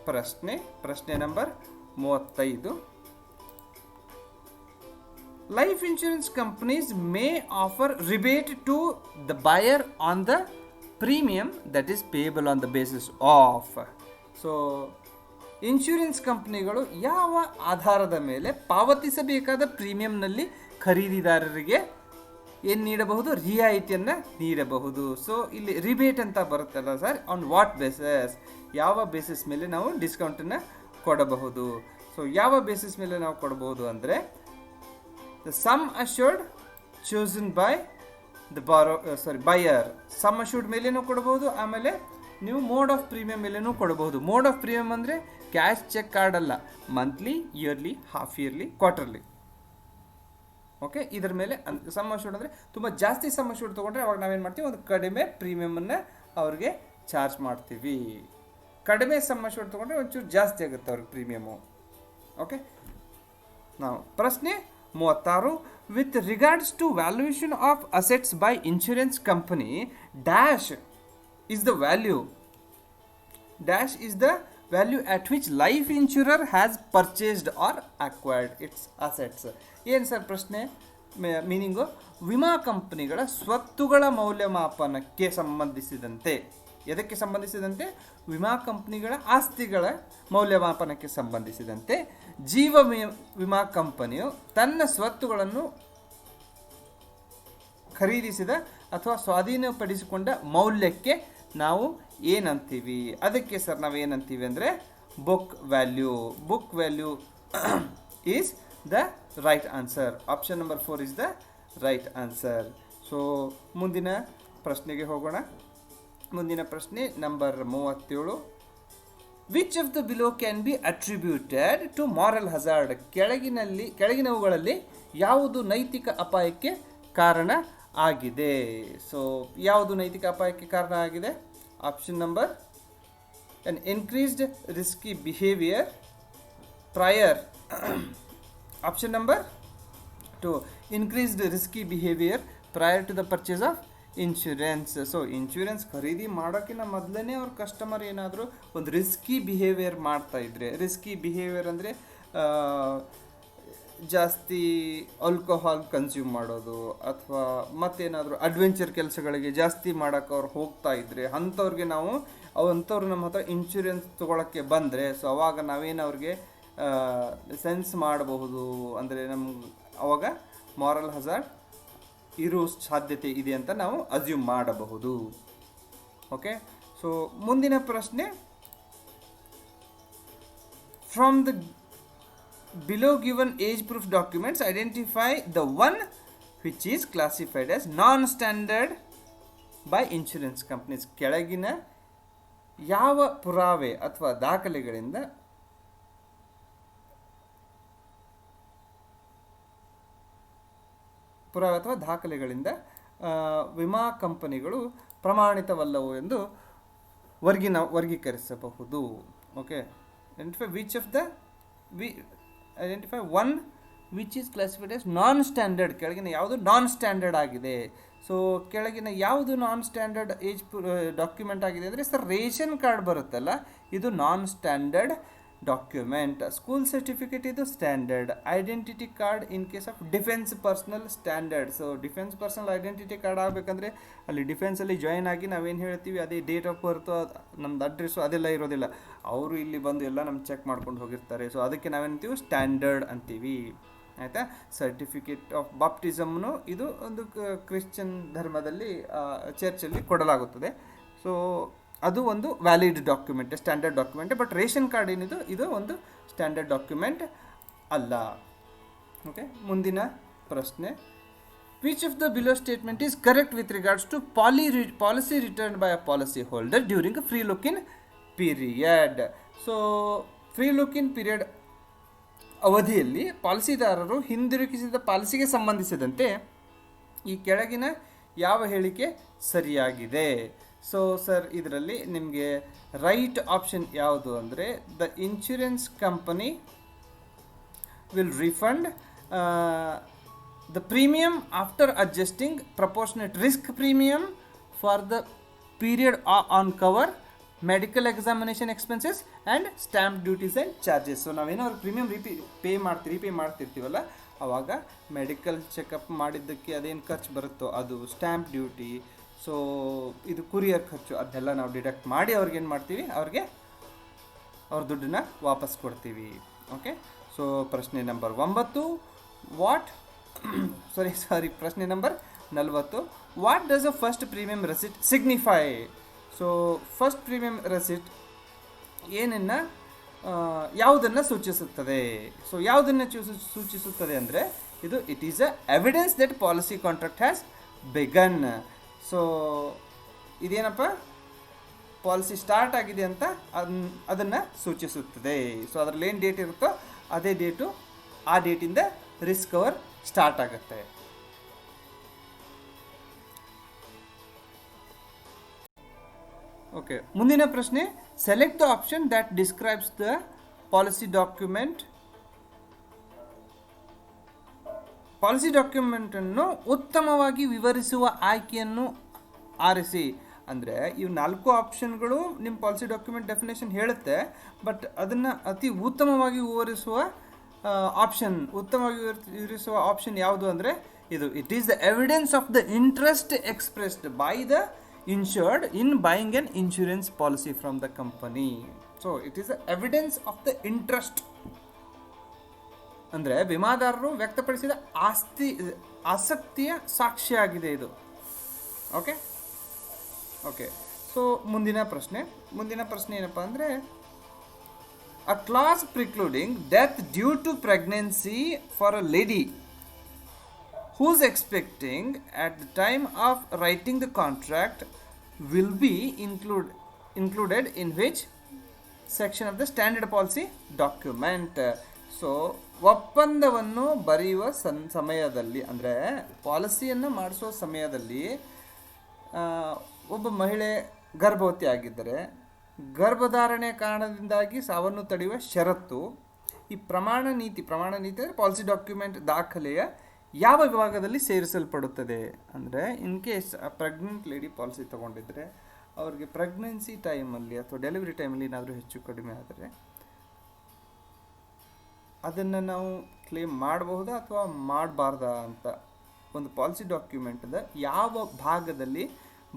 ಪ್ರಶ್ನೆ number 35. Life insurance companies may offer rebate to the buyer on the premium that is payable on the basis of. So insurance ಕಂಪ್ನಿಗಳು ಯಾವ ಆಧಾರದ ಮೇಲೆ ಪಾವತಿಸಬೇಕಾದ ಪ್ರೀಮಿಯಂನಲ್ಲಿ ಖರೀದಿದಾರರಿಗೆ ಏನು ನೀಡಬಹುದು? ರಿಯಾಯಿತಿಯನ್ನು ನೀಡಬಹುದು. ಸೊ ಇಲ್ಲಿ ರಿಬೇಟ್ ಅಂತ ಬರುತ್ತಲ್ಲ ಸರ್, ಆನ್ ವಾಟ್ ಬೇಸಿಸ್, ಯಾವ ಬೇಸಿಸ್ ಮೇಲೆ ನಾವು ಡಿಸ್ಕೌಂಟನ್ನು ಕೊಡಬಹುದು? ಸೊ ಯಾವ ಬೇಸಿಸ್ ಮೇಲೆ ನಾವು ಕೊಡಬಹುದು ಅಂದರೆ the sum assured chosen by the buyer, sum assured ಮೇಲೇನೂ ಕೊಡಬಹುದು, ಆಮೇಲೆ ನೀವು ಮೋಡ್ ಆಫ್ ಪ್ರೀಮಿಯಂ ಮೇಲೇನೂ ಕೊಡಬಹುದು. ಮೋಡ್ ಆಫ್ ಪ್ರೀಮಿಯಂ ಅಂದರೆ ಕ್ಯಾಶ್ ಚೆಕ್ ಕಾರ್ಡ್ ಅಲ್ಲ, monthly, yearly, half yearly, quarterly. Okay, ಇದರ ಮೇಲೆ ಸಮ್ ಅಶ್ಯೂರ್ಡ್ ಅಂದರೆ ತುಂಬ ಜಾಸ್ತಿ ಸಮ್ ಅಶ್ಯೂರ್ಡ್ ತೊಗೊಂಡ್ರೆ ಅವಾಗ ನಾವೇನು ಮಾಡ್ತೀವಿ, ಒಂದು ಕಡಿಮೆ ಪ್ರೀಮಿಯಮನ್ನು ಅವ್ರಿಗೆ ಚಾರ್ಜ್ ಮಾಡ್ತೀವಿ. ಕಡಿಮೆ ಸಮ್ ಅಶ್ಯೂರ್ಡ್ ತೊಗೊಂಡ್ರೆ ಒಂಚೂರು ಜಾಸ್ತಿ ಆಗುತ್ತೆ ಅವ್ರಿಗೆ ಪ್ರೀಮಿಯಮು. ಓಕೆ, ನಾವು ಪ್ರಶ್ನೆ 36. With regards to valuation of assets by insurance company, dash is the value at which life insurer has purchased or acquired its assets. ಏನು ಸರ್ ಪ್ರಶ್ನೆ? ಮೀನಿಂಗು, ವಿಮಾ ಕಂಪನಿಗಳ ಸ್ವತ್ತುಗಳ ಮೌಲ್ಯಮಾಪನಕ್ಕೆ ಸಂಬಂಧಿಸಿದಂತೆ, ಎದಕ್ಕೆ ಸಂಬಂಧಿಸಿದಂತೆ? ವಿಮಾ ಕಂಪನಿಗಳ ಆಸ್ತಿಗಳ ಮೌಲ್ಯಮಾಪನಕ್ಕೆ ಸಂಬಂಧಿಸಿದಂತೆ ಜೀವ ವಿಮಾ ಕಂಪನಿಯು ತನ್ನ ಸ್ವತ್ತುಗಳನ್ನು ಖರೀದಿಸಿದ ಅಥವಾ ಸ್ವಾಧೀನಪಡಿಸಿಕೊಂಡ ಮೌಲ್ಯಕ್ಕೆ ನಾವು ಏನಂತೀವಿ? ಅದಕ್ಕೆ ಸರ್ ನಾವು ಏನಂತೀವಿ ಅಂದರೆ book value is the right answer. Option number 4 is the right answer. So ಮುಂದಿನ ಪ್ರಶ್ನೆಗೆ ಹೋಗೋಣ. ಮುಂದಿನ ಪ್ರಶ್ನೆ number 37. Which of the below can be attributed to moral hazard? ಕೆಳಗಿನವುಗಳಲ್ಲಿ ಯಾವುದು ನೈತಿಕ ಅಪಾಯಕ್ಕೆ ಕಾರಣ ಆಗಿದೆ? ಸೊ ಯಾವುದು ನೈತಿಕ ಅಪಾಯಕ್ಕೆ ಕಾರಣ ಆಗಿದೆ? Option number an increased risky behavior prior option number 2, increased risky behavior prior to the purchase of insurance. So insurance ಖರೀದಿ ಮಾಡೋಕ್ಕಿಂತ ಮೊದಲೇ ಅವ್ರ ಕಸ್ಟಮರ್ ಏನಾದರೂ ಒಂದು ರಿಸ್ಕಿ ಬಿಹೇವಿಯರ್ ಮಾಡ್ತಾಯಿದ್ರೆ, ರಿಸ್ಕಿ ಬಿಹೇವಿಯರ್ ಅಂದರೆ ಜಾಸ್ತಿ ಆಲ್ಕೋಹಾಲ್ ಕನ್ಸ್ಯೂಮ್ ಮಾಡೋದು ಅಥವಾ ಮತ್ತೇನಾದರೂ ಅಡ್ವೆಂಚರ್ ಕೆಲಸಗಳಿಗೆ ಜಾಸ್ತಿ ಮಾಡೋಕ್ಕೆ ಅವ್ರು ಹೋಗ್ತಾ ಇದ್ರೆ ಅಂಥವ್ರಿಗೆ ನಾವು ಅಂಥವ್ರು ನಮ್ಮ ಹತ್ರ ಇನ್ಶೂರೆನ್ಸ್ ತೊಗೊಳಕ್ಕೆ ಬಂದರೆ ಸೊ ಅವಾಗ ನಾವೇನು ಅವ್ರಿಗೆ ಸೆನ್ಸ್ ಮಾಡಬಹುದು ಅಂದರೆ ನಮ್ಗೆ ಅವಾಗ ಮಾರಲ್ ಹಜಾರ್ಡ್ ಇರೋ ಸಾಧ್ಯತೆ ಇದೆ ಅಂತ ನಾವು ಅಸ್ಯೂಮ್ ಮಾಡಬಹುದು. ಓಕೆ, ಸೊ ಮುಂದಿನ ಪ್ರಶ್ನೆ, from the below given age proof documents identify the one which is classified as non-standard by insurance companies. ಕೆಳಗಿನ ಯಾವ ಪುರಾವೆ ಅಥವಾ ದಾಖಲೆಗಳಿಂದ ವಿಮಾ ಕಂಪನಿಗಳು ಪ್ರಮಾಣಿತವಲ್ಲವು ಎಂದು ವರ್ಗೀಕರಿಸಬಹುದು. Okay, identify one which is classified as non standard. ಕೆಳಗಿನ ಯಾವುದು ನಾನ್ ಸ್ಟ್ಯಾಂಡರ್ಡ್ ಆಗಿದೆ? ಸೊ ಕೆಳಗಿನ ಯಾವುದು ನಾನ್ ಸ್ಟ್ಯಾಂಡರ್ಡ್ ಏಜ್ ಡಾಕ್ಯುಮೆಂಟ್ ಆಗಿದೆ ಅಂದರೆ ಸರ್ ರೇಷನ್ ಕಾರ್ಡ್ ಬರುತ್ತಲ್ಲ, ಇದು ನಾನ್ ಸ್ಟ್ಯಾಂಡರ್ಡ್ ಡಾಕ್ಯುಮೆಂಟ್. ಸ್ಕೂಲ್ ಸರ್ಟಿಫಿಕೇಟ್ ಇದು standard. Identity card in case of defence personal standard. So defence personal identity card ಆಗಬೇಕಂದ್ರೆ ಅಲ್ಲಿ ಡಿಫೆನ್ಸಲ್ಲಿ ಜಾಯ್ನ್ ಆಗಿ ನಾವೇನು ಹೇಳ್ತೀವಿ ಅದೇ ಡೇಟ್ ಆಫ್ ಬರ್ತು, ನಮ್ದು ಅಡ್ರೆಸ್ಸು ಅದೆಲ್ಲ ಇರೋದಿಲ್ಲ. ಅವರು ಇಲ್ಲಿ ಬಂದು ಎಲ್ಲ ನಮ್ಗೆ ಚೆಕ್ ಮಾಡ್ಕೊಂಡು ಹೋಗಿರ್ತಾರೆ. ಸೊ ಅದಕ್ಕೆ ನಾವೇನಂತೀವಿ ಸ್ಟ್ಯಾಂಡರ್ಡ್ ಅಂತೀವಿ. ಆಯಿತಾ? ಸರ್ಟಿಫಿಕೇಟ್ ಆಫ್ ಬಾಪ್ಟಿಸಮ್ನು ಇದು ಒಂದು ಕ್ರಿಶ್ಚಿಯನ್ ಧರ್ಮದಲ್ಲಿ ಚರ್ಚಲ್ಲಿ ಕೊಡಲಾಗುತ್ತದೆ. ಸೊ ಅದು ಒಂದು valid document, standard document. But ration card ಏನಿದು ಇದು ಒಂದು ಸ್ಟ್ಯಾಂಡರ್ಡ್ ಡಾಕ್ಯುಮೆಂಟ್ ಅಲ್ಲ. ಓಕೆ, ಮುಂದಿನ ಪ್ರಶ್ನೆ, which of the below statement is correct with regards to policy return by a policy holder during free look in period. So free look in period ಅವಧಿಯಲ್ಲಿ ಪಾಲಿಸಿದಾರರು ಹಿಂದಿರುಗಿಸಿದ ಪಾಲಿಸಿಗೆ ಸಂಬಂಧಿಸಿದಂತೆ ಈ ಕೆಳಗಿನ ಯಾವ ಹೇಳಿಕೆ ಸರಿಯಾಗಿದೆ? ಸೊ ಸರ್ ಇದರಲ್ಲಿ ನಿಮಗೆ ರೈಟ್ ಆಪ್ಷನ್ ಯಾವುದು ಅಂದರೆ the insurance company will refund the premium after adjusting proportionate risk premium for the period on cover, medical examination expenses and stamp duties and charges. So ನಾವೇನಾದ್ರು ಪ್ರೀಮಿಯಮ್ ರೀಪೇ ಮಾಡ್ತಿರ್ತೀವಲ್ಲ, ಆವಾಗ medical checkup ಮಾಡಿದ್ದಕ್ಕೆ ಅದೇನು ಖರ್ಚು ಬರುತ್ತೋ ಅದು, ಸ್ಟ್ಯಾಂಪ್ ಡ್ಯೂಟಿ, ಸೊ ಇದು courier ಖರ್ಚು, ಅದನ್ನೆಲ್ಲ ನಾವು ಡಿಡಕ್ಟ್ ಮಾಡಿ ಅವ್ರಿಗೆ ಏನು ಮಾಡ್ತೀವಿ, ಅವ್ರಿಗೆ ಅವ್ರ ದುಡ್ಡನ್ನ ವಾಪಸ್ ಕೊಡ್ತೀವಿ. ಓಕೆ, ಸೊ ಪ್ರಶ್ನೆ ನಂಬರ್ 9 ಪ್ರಶ್ನೆ number 40, what does a first premium receipt signify? So first premium receipt ಯಾವುದನ್ನು ಸೂಚಿಸುತ್ತದೆ? ಸೊ ಯಾವುದನ್ನು ಸೂಚಿಸುತ್ತದೆ ಅಂದರೆ ಇದು it is a evidence that policy contract has begun. So ಇದೇನಪ್ಪ, ಪಾಲಿಸಿ ಸ್ಟಾರ್ಟ್ ಆಗಿದೆ ಅಂತ ಅದನ್ನು ಸೂಚಿಸುತ್ತದೆ. ಸೊ ಅದರಲ್ಲಿ ಏನು ಡೇಟ್ ಇರುತ್ತೋ ಅದೇ ಡೇಟು, ಆ ಡೇಟಿಂದ ರಿಸ್ಕ್ ಕವರ್ ಸ್ಟಾರ್ಟ್ ಆಗುತ್ತೆ. ಓಕೆ, ಮುಂದಿನ ಪ್ರಶ್ನೆ, select the option that describes the policy ಡಾಕ್ಯುಮೆಂಟನ್ನು ಉತ್ತಮವಾಗಿ ವಿವರಿಸುವ ಆಯ್ಕೆಯನ್ನು ಆರಿಸಿ. ಅಂದರೆ ಇವು 4 ಆಪ್ಷನ್ಗಳು ನಿಮ್ಮ ಪಾಲಿಸಿ ಡಾಕ್ಯುಮೆಂಟ್ ಡೆಫಿನೇಷನ್ ಹೇಳುತ್ತೆ, ಬಟ್ ಅದನ್ನು ಅತಿ ಉತ್ತಮವಾಗಿ ವಿವರಿಸುವ ಆಪ್ಷನ್ ಯಾವುದು ಅಂದರೆ ಇದು. It is the evidence of the interest expressed by the insured in buying an insurance policy from the company. So it is the evidence of the interest. ಅಂದರೆ ವಿಮಾದಾರರು ವ್ಯಕ್ತಪಡಿಸಿದ ಆಸಕ್ತಿಯ ಸಾಕ್ಷಿಯಾಗಿದೆ ಇದು. ಓಕೆ, ಸೊ ಮುಂದಿನ ಪ್ರಶ್ನೆ ಏನಪ್ಪ ಅಂದರೆ, a clause precluding death due to pregnancy for a lady who's expecting at the time of writing the contract will be included in which section of the standard policy document? So ಒಪ್ಪಂದವನ್ನು ಬರೆಯುವ ಸಮಯದಲ್ಲಿ, ಅಂದರೆ ಪಾಲಿಸಿಯನ್ನು ಮಾಡಿಸುವ ಸಮಯದಲ್ಲಿ ಒಬ್ಬ ಮಹಿಳೆ ಗರ್ಭವತಿ ಆಗಿದ್ದರೆ ಗರ್ಭಧಾರಣೆ ಕಾರಣದಿಂದಾಗಿ ಸಾವನ್ನು ತಡೆಯುವ ಷರತ್ತು ಈ ಪ್ರಮಾಣ ನೀತಿ ಅಂದರೆ ಪಾಲಿಸಿ ಡಾಕ್ಯುಮೆಂಟ್ ದಾಖಲೆಯ ಯಾವ ವಿಭಾಗದಲ್ಲಿ ಸೇರಿಸಲ್ಪಡುತ್ತದೆ? ಅಂದರೆ in case pregnant lady policy ತೊಗೊಂಡಿದ್ರೆ ಅವ್ರಿಗೆ ಪ್ರೆಗ್ನೆನ್ಸಿ ಟೈಮಲ್ಲಿ ಅಥವಾ ಡೆಲಿವರಿ ಟೈಮಲ್ಲಿ ಏನಾದರೂ ಹೆಚ್ಚು ಕಡಿಮೆ ಆದರೆ ಅದನ್ನು ನಾವು ಕ್ಲೇಮ್ ಮಾಡಬಹುದಾ ಅಥವಾ ಮಾಡಬಾರ್ದಾ ಅಂತ ಒಂದು ಪಾಲಿಸಿ ಡಾಕ್ಯುಮೆಂಟ್ದ ಯಾವ ಭಾಗದಲ್ಲಿ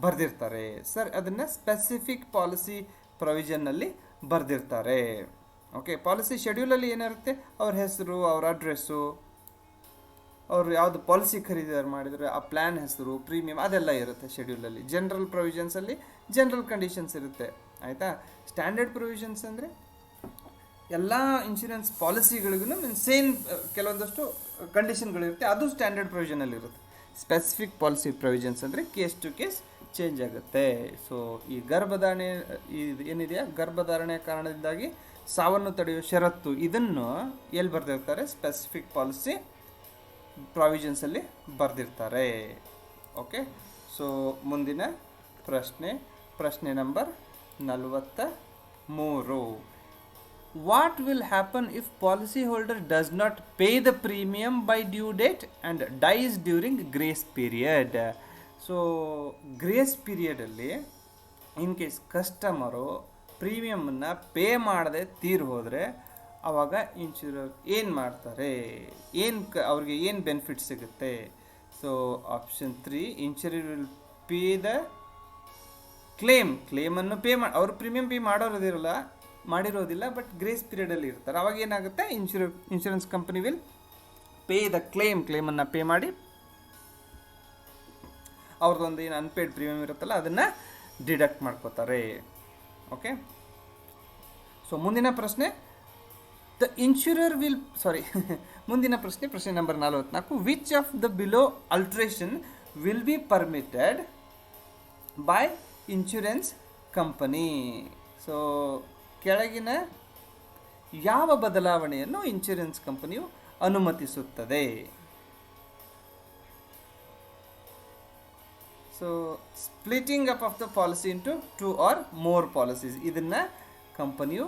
ಬರೆದಿರ್ತಾರೆ ಸರ್, ಅದನ್ನು ಸ್ಪೆಸಿಫಿಕ್ ಪಾಲಿಸಿ ಪ್ರೊವಿಷನ್ನಲ್ಲಿ ಬರೆದಿರ್ತಾರೆ. ಓಕೆ, ಪಾಲಿಸಿ ಶೆಡ್ಯೂಲಲ್ಲಿ ಏನಿರುತ್ತೆ, ಅವ್ರ ಹೆಸರು, ಅವ್ರ ಅಡ್ರೆಸ್ಸು, ಅವರು ಯಾವುದು ಪಾಲಿಸಿ ಖರೀದಿ ಮಾಡಿದರೆ ಆ ಪ್ಲ್ಯಾನ್ ಹೆಸರು, ಪ್ರೀಮಿಯಮ್ ಅದೆಲ್ಲ ಇರುತ್ತೆ ಶೆಡ್ಯೂಲಲ್ಲಿ. ಜನರಲ್ ಪ್ರೊವಿಷನ್ಸಲ್ಲಿ ಜನರಲ್ ಕಂಡೀಷನ್ಸ್ ಇರುತ್ತೆ, ಆಯಿತಾ. ಸ್ಟ್ಯಾಂಡರ್ಡ್ ಪ್ರೊವಿಷನ್ಸ್ ಅಂದರೆ ಎಲ್ಲ ಇನ್ಶೂರೆನ್ಸ್ ಪಾಲಿಸಿಗಳಿಗೂ ಸೇಮ್ ಕೆಲವೊಂದಷ್ಟು ಕಂಡೀಷನ್ಗಳಿರುತ್ತೆ, ಅದು ಸ್ಟ್ಯಾಂಡರ್ಡ್ ಪ್ರೊವಿಷನಲ್ಲಿ ಇರುತ್ತೆ. ಸ್ಪೆಸಿಫಿಕ್ ಪಾಲಿಸಿ ಪ್ರೊವಿಷನ್ಸ್ ಅಂದರೆ ಕೇಸ್ ಟು ಕೇಸ್ ಚೇಂಜ್ ಆಗುತ್ತೆ. ಸೊ ಈ ಗರ್ಭಧಾರಣೆ ಏನಿದೆಯಾ, ಗರ್ಭಧಾರಣೆಯ ಕಾರಣದಿಂದಾಗಿ ಸಾವನ್ನು ತಡೆಯುವ ಷರತ್ತು, ಇದನ್ನು ಎಲ್ಲಿ ಬರೆದಿರ್ತಾರೆ, ಸ್ಪೆಸಿಫಿಕ್ ಪಾಲಿಸಿ ಪ್ರಾವಿಷನ್ಸಲ್ಲಿ ಬರೆದಿರ್ತಾರೆ. ಓಕೆ, ಸೊ ಮುಂದಿನ ಪ್ರಶ್ನೆ number 43. What will happen if policy holder does not pay the premium by due date and dies during grace period? So grace ಪೀರಿಯಡಲ್ಲಿ ಇನ್ ಕೇಸ್ ಕಸ್ಟಮರು ಪ್ರೀಮಿಯಮನ್ನು ಪೇ ಮಾಡದೆ ತೀರಿ ಹೋದರೆ ಆವಾಗ ಇನ್ಶೂರರ್ ಏನು ಮಾಡ್ತಾರೆ, ಅವ್ರಿಗೆ ಏನು ಬೆನಿಫಿಟ್ ಸಿಗುತ್ತೆ? So option 3, insurer will pay the ಕ್ಲೇಮನ್ನು ಪೇ ಅವ್ರು ಪ್ರೀಮಿಯಂ ಪೇ ಮಾಡಿರೋದಿಲ್ಲ, ಬಟ್ ಗ್ರೇಸ್ ಪೀರಿಯಡಲ್ಲಿ ಇರ್ತಾರೆ. ಅವಾಗ ಏನಾಗುತ್ತೆ, insurance company will pay the ಕ್ಲೇಮನ್ನು ಪೇ ಮಾಡಿ ಅವ್ರದ್ದೊಂದು ಏನು ಅನ್ಪೇಯ್ಡ್ ಪ್ರೀಮಿಯಂ ಇರುತ್ತಲ್ಲ ಅದನ್ನು ಡಿಡಕ್ಟ್ ಮಾಡ್ಕೋತಾರೆ. ಓಕೆ, ಸೊ ಮುಂದಿನ ಪ್ರಶ್ನೆ ದ ಇನ್ಶೂರರ್ ವಿಲ್ ಮುಂದಿನ ಪ್ರಶ್ನೆ number 44. Which of the below adulteration will be permitted by insurance company? So ಕೆಳಗಿನ ಯಾವ ಬದಲಾವಣೆಯನ್ನು ಇನ್ಶೂರೆನ್ಸ್ ಕಂಪನಿಯು ಅನುಮತಿಸುತ್ತದೆ? So splitting up of the policy into 2 or more policies, ಇದನ್ನು ಕಂಪನಿಯು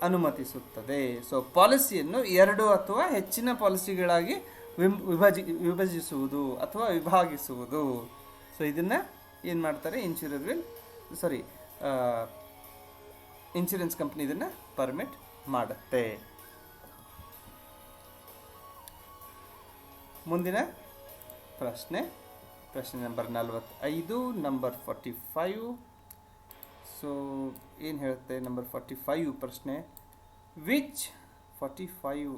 ಅನುಮತಿಸುತ್ತದೆ. ಸೊ ಪಾಲಿಸಿಯನ್ನು 2 ಅಥವಾ ಹೆಚ್ಚಿನ ಪಾಲಿಸಿಗಳಾಗಿ ವಿಭಜಿಸುವುದು ಅಥವಾ ವಿಭಾಗಿಸುವುದು. ಸೊ ಇದನ್ನು ಏನು ಮಾಡ್ತಾರೆ, ಇನ್ಶೂರೆನ್ಸ್ ಕಂಪ್ನಿ ಇದನ್ನು ಪರ್ಮಿಟ್ ಮಾಡುತ್ತೆ. ಮುಂದಿನ ಪ್ರಶ್ನೆ ನಂಬರ್ 45, ನಂಬರ್ 45. ಸೊ ಏನು ಹೇಳುತ್ತೆ ನಂಬರ್ 45 ಪ್ರಶ್ನೆ, ವಿಚ್ 45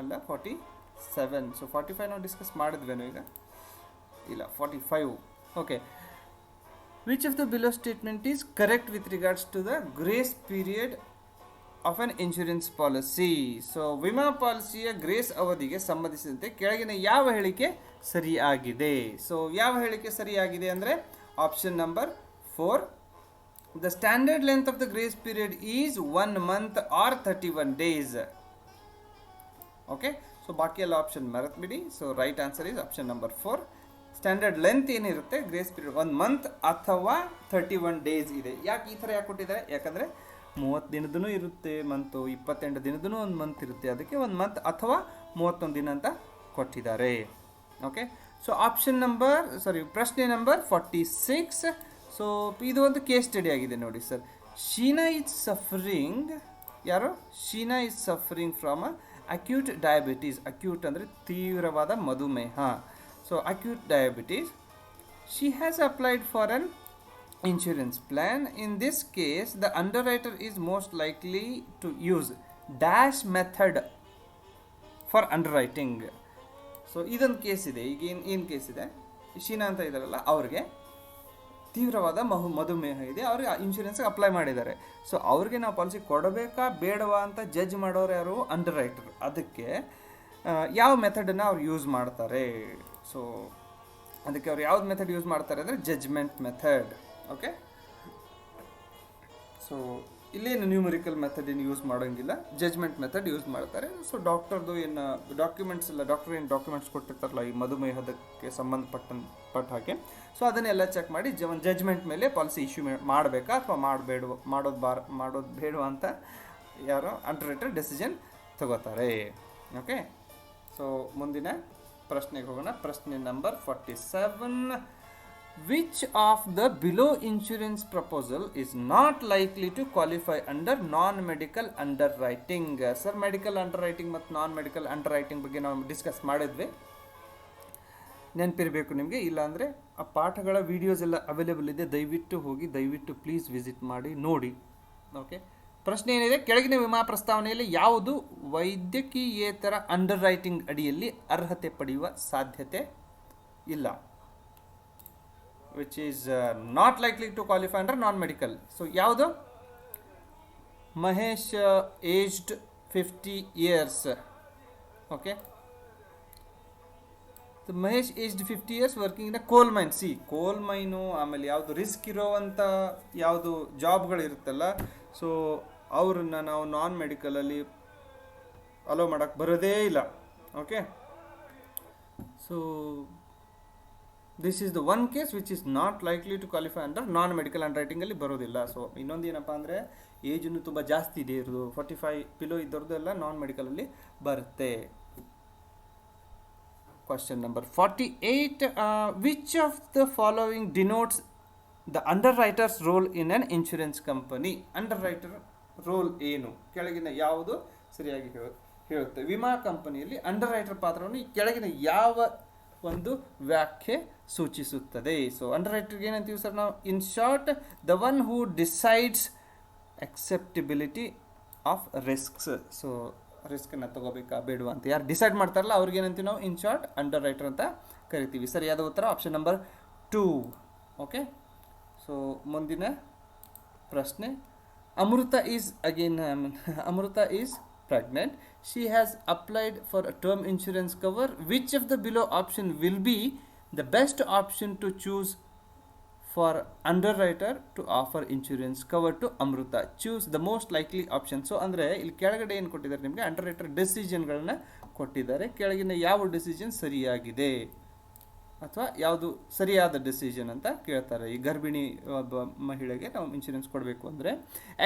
ಅಲ್ಲ 47. ಸೊ 45 ನಾವು ಡಿಸ್ಕಸ್ ಮಾಡಿದ್ವೇನು ಈಗ? ಇಲ್ಲ, 45. Okay, which of the below statement is correct with regards to the grace period of an insurance policy? So ವಿಮಾ ಪಾಲಿಸಿಯ ಗ್ರೇಸ್ ಅವಧಿಗೆ ಸಂಬಂಧಿಸಿದಂತೆ ಕೆಳಗಿನ ಯಾವ ಹೇಳಿಕೆ ಸರಿಯಾಗಿದೆ? ಸೊ ಯಾವ ಹೇಳಿಕೆ ಸರಿಯಾಗಿದೆ ಅಂದರೆ option number 4, the standard length of the grace period is 1 month or 31 days. Okay, so ಬಾಕಿ ಎಲ್ಲ ಆಪ್ಷನ್ ಮರೆತುಬಿಡಿ. So right answer is option number 4. Standard length ಏನಿರುತ್ತೆ ಗ್ರೇಸ್ ಪೀರಿಯಡ್ 1 month ಅಥವಾ 31 days ಇದೆ. ಯಾಕೆ ಈ ಥರ ಕೊಟ್ಟಿದ್ದಾರೆ? ಯಾಕಂದರೆ 30 ದಿನದೂ ಇರುತ್ತೆ ಮಂತು, 28 ದಿನದೂ ಒಂದು ಮಂತ್ ಇರುತ್ತೆ, ಅದಕ್ಕೆ 1 month ಅಥವಾ 31 ದಿನ ಅಂತ ಕೊಟ್ಟಿದ್ದಾರೆ. ಓಕೆ, ಸೊ ಪ್ರಶ್ನೆ ನಂಬರ್ 46. ಸೊ ಇದು ಒಂದು ಕೇಸ್ ಸ್ಟಡಿ ಆಗಿದೆ ನೋಡಿ sir. Sheena is suffering from acute diabetes. Acute ಅಂದರೆ ತೀವ್ರವಾದ ಮಧುಮೇಹ. So acute diabetes. She has applied for an insurance plan. In this case, the underwriter is most likely to use dash method for underwriting. So ಇದೊಂದು case ಇದೆ. ಈಗ ಏನು case ಇದೆ, ಶೀನಾ ಅಂತ ಇದ್ದಾರಲ್ಲ ಅವ್ರಿಗೆ ತೀವ್ರವಾದ ಮಧುಮೇಹ ಇದೆ, ಅವ್ರಿಗೆ ಇನ್ಶೂರೆನ್ಸ್ಗೆ ಅಪ್ಲೈ ಮಾಡಿದ್ದಾರೆ. ಸೊ ಅವ್ರಿಗೆ ನಾವು ಪಾಲಿಸಿ ಕೊಡಬೇಕಾ ಬೇಡವಾ ಅಂತ ಜಡ್ಜ್ ಮಾಡೋರು ಯಾರು? ಅಂಡರ್ರೈಟರ್. ಅದಕ್ಕೆ ಯಾವ ಮೆಥಡನ್ನು ಅವ್ರು ಯೂಸ್ ಮಾಡ್ತಾರೆ? ಸೊ ಅದಕ್ಕೆ ಅವ್ರು ಯಾವ್ದು ಮೆಥಡ್ ಯೂಸ್ ಮಾಡ್ತಾರೆ ಅಂದರೆ ಜಡ್ಜ್ಮೆಂಟ್ ಮೆಥಡ್. ಓಕೆ, ಸೊ ಇಲ್ಲೇನು ನ್ಯೂಮರಿಕಲ್ ಮೆಥಡ್ ಏನು ಯೂಸ್ ಮಾಡೋಂಗಿಲ್ಲ, ಜಡ್ಜ್ಮೆಂಟ್ ಮೆಥಡ್ ಯೂಸ್ ಮಾಡ್ತಾರೆ. ಸೊ ಡಾಕ್ಟರ್ದು ಏನು ಡಾಕ್ಟರ್ ಏನು ಡಾಕ್ಯುಮೆಂಟ್ಸ್ ಕೊಟ್ಟಿರ್ತಾರಲ್ಲ ಈ ಮಧುಮೇಹದಕ್ಕೆ ಸಂಬಂಧಪಟ್ಟ ಹಾಗೆ, ಸೊ ಅದನ್ನೆಲ್ಲ ಚೆಕ್ ಮಾಡಿ ಜಡ್ಜ್ಮೆಂಟ್ ಮೇಲೆ ಪಾಲಿಸಿ ಇಶ್ಯೂ ಮಾಡಬೇಕಾ ಅಥವಾ ಮಾಡೋದು ಬೇಡವಾ ಅಂತ ಯಾರೋ ಅಂಡರ್ರೈಟರ್ ಡೆಸಿಷನ್ ತಗೋತಾರೆ. ಓಕೆ, ಸೊ ಮುಂದಿನ ಪ್ರಶ್ನೆಗೆ ಹೋಗೋಣ. ಪ್ರಶ್ನೆ number 47. Which of the below insurance proposal is not likely to qualify under non medical underwriting. Sir, medical underwriting ಮತ್ತು ನಾನ್ ಮೆಡಿಕಲ್ ಅಂಡರ್ ರೈಟಿಂಗ್ ಬಗ್ಗೆ ನಾವು ಡಿಸ್ಕಸ್ ಮಾಡಿದ್ವಿ, ನೆನಪಿರಬೇಕು ನಿಮಗೆ. ಇಲ್ಲಾಂದರೆ ಆ ಪಾಠಗಳ ವೀಡಿಯೋಸ್ ಎಲ್ಲ ಅವೈಲೇಬಲ್ ಇದೆ, ದಯವಿಟ್ಟು ಹೋಗಿ, ದಯವಿಟ್ಟು ಪ್ಲೀಸ್ ವಿಸಿಟ್ ಮಾಡಿ ನೋಡಿ. ಓಕೆ, ಪ್ರಶ್ನೆ ಏನಿದೆ, ಕೆಳಗಿನ ವಿಮಾ ಪ್ರಸ್ತಾವನೆಯಲ್ಲಿ ಯಾವುದು ವೈದ್ಯಕೀಯೇತರ ಅಂಡರ್ ರೈಟಿಂಗ್ ಅಡಿಯಲ್ಲಿ ಅರ್ಹತೆ ಪಡೆಯುವ ಸಾಧ್ಯತೆ ಇಲ್ಲ? Which is not likely to qualify under non medical. So ಯಾವುದು? Mahesh, aged 50 years. Okay, Mahesh aged 50 years working in a coal mine. ಕೋಲ್ ಮೈನು, ಆಮೇಲೆ ಯಾವುದು ರಿಸ್ಕ್ ಇರೋವಂಥ ಯಾವುದು ಜಾಬ್ಗಳಿರುತ್ತಲ್ಲ, ಸೊ ಅವ್ರನ್ನ ನಾವು ನಾನ್ ಮೆಡಿಕಲಲ್ಲಿ ಅಲೋ ಮಾಡೋಕ್ಕೆ ಬರೋದೇ ಇಲ್ಲ. Okay, so this is the one case which is not likely to qualify under non medical under ರೈಟಿಂಗಲ್ಲಿ ಬರೋದಿಲ್ಲ. ಸೊ ಇನ್ನೊಂದು ಏನಪ್ಪ ಅಂದರೆ, ಏಜನ್ನು ತುಂಬ ಜಾಸ್ತಿ ಇದೆ ಇರೋದು, 45 ಬಿಲೋ ಇದ್ದವ್ರದ್ದು ಎಲ್ಲ ನಾನ್ ಮೆಡಿಕಲಲ್ಲಿ ಬರುತ್ತೆ. Question number 48. Which of the following denotes the underwriter's role in an insurance company? Underwriter role ಏನು? ಕೆಳಗಿನ ಯಾವುದು ಸರಿಯಾಗಿ ಹೇಳುತ್ತೆ? ವಿಮಾ ಕಂಪನಿಯಲ್ಲಿ ಅಂಡರ್ ರೈಟರ್ ಪಾತ್ರವನ್ನು ಈ ಕೆಳಗಿನ ಯಾವ ಒಂದು ವ್ಯಾಖ್ಯೆ ಸೂಚಿಸುತ್ತದೆ? ಸೊ ಅಂಡರ್ ರೈಟರ್ಗೆ ಏನಂತೀವಿ ಸರ್ ನಾವು? In short, the one who decides acceptability of risks. So ರಿಸ್ಕನ್ನು ತಗೋಬೇಕಾ ಬೇಡವಾ ಅಂತ ಯಾರು ಡಿಸೈಡ್ ಮಾಡ್ತಾರಲ್ಲ ಅವ್ರಿಗೆ ಏನಂತೀವಿ ನಾವು? ಇನ್ ಶಾರ್ಟ್ ಅಂಡರ್ ರೈಟರ್ ಅಂತ ಕರಿತೀವಿ. ಸರಿಯಾದ ಉತ್ತರ ಆಪ್ಷನ್ ನಂಬರ್ 2. ಓಕೆ, ಸೊ ಮುಂದಿನ ಪ್ರಶ್ನೆ. Amrita is pregnant. She has applied for term insurance cover. Which of the below option will be the best option to choose for underwriter to offer insurance cover to Amrita? Choose the most likely option. So ಅಂದರೆ ಇಲ್ಲಿ ಕೆಳಗಡೆ ಏನು ಕೊಟ್ಟಿದ್ದಾರೆ ನಿಮಗೆ? ಅಂಡರ್ರೈಟರ್ ಡಿಸಿಷನ್ಗಳನ್ನ ಕೊಟ್ಟಿದ್ದಾರೆ. ಕೆಳಗಿನ ಯಾವ decision ಸರಿಯಾಗಿದೆ ಅಥವಾ ಯಾವುದು ಸರಿಯಾದ ಡಿಸಿಷನ್ ಅಂತ ಕೇಳ್ತಾರೆ. ಈ ಗರ್ಭಿಣಿ ಒಬ್ಬ ಮಹಿಳೆಗೆ ನಾವು ಇನ್ಶೂರೆನ್ಸ್ ಕೊಡಬೇಕು ಅಂದರೆ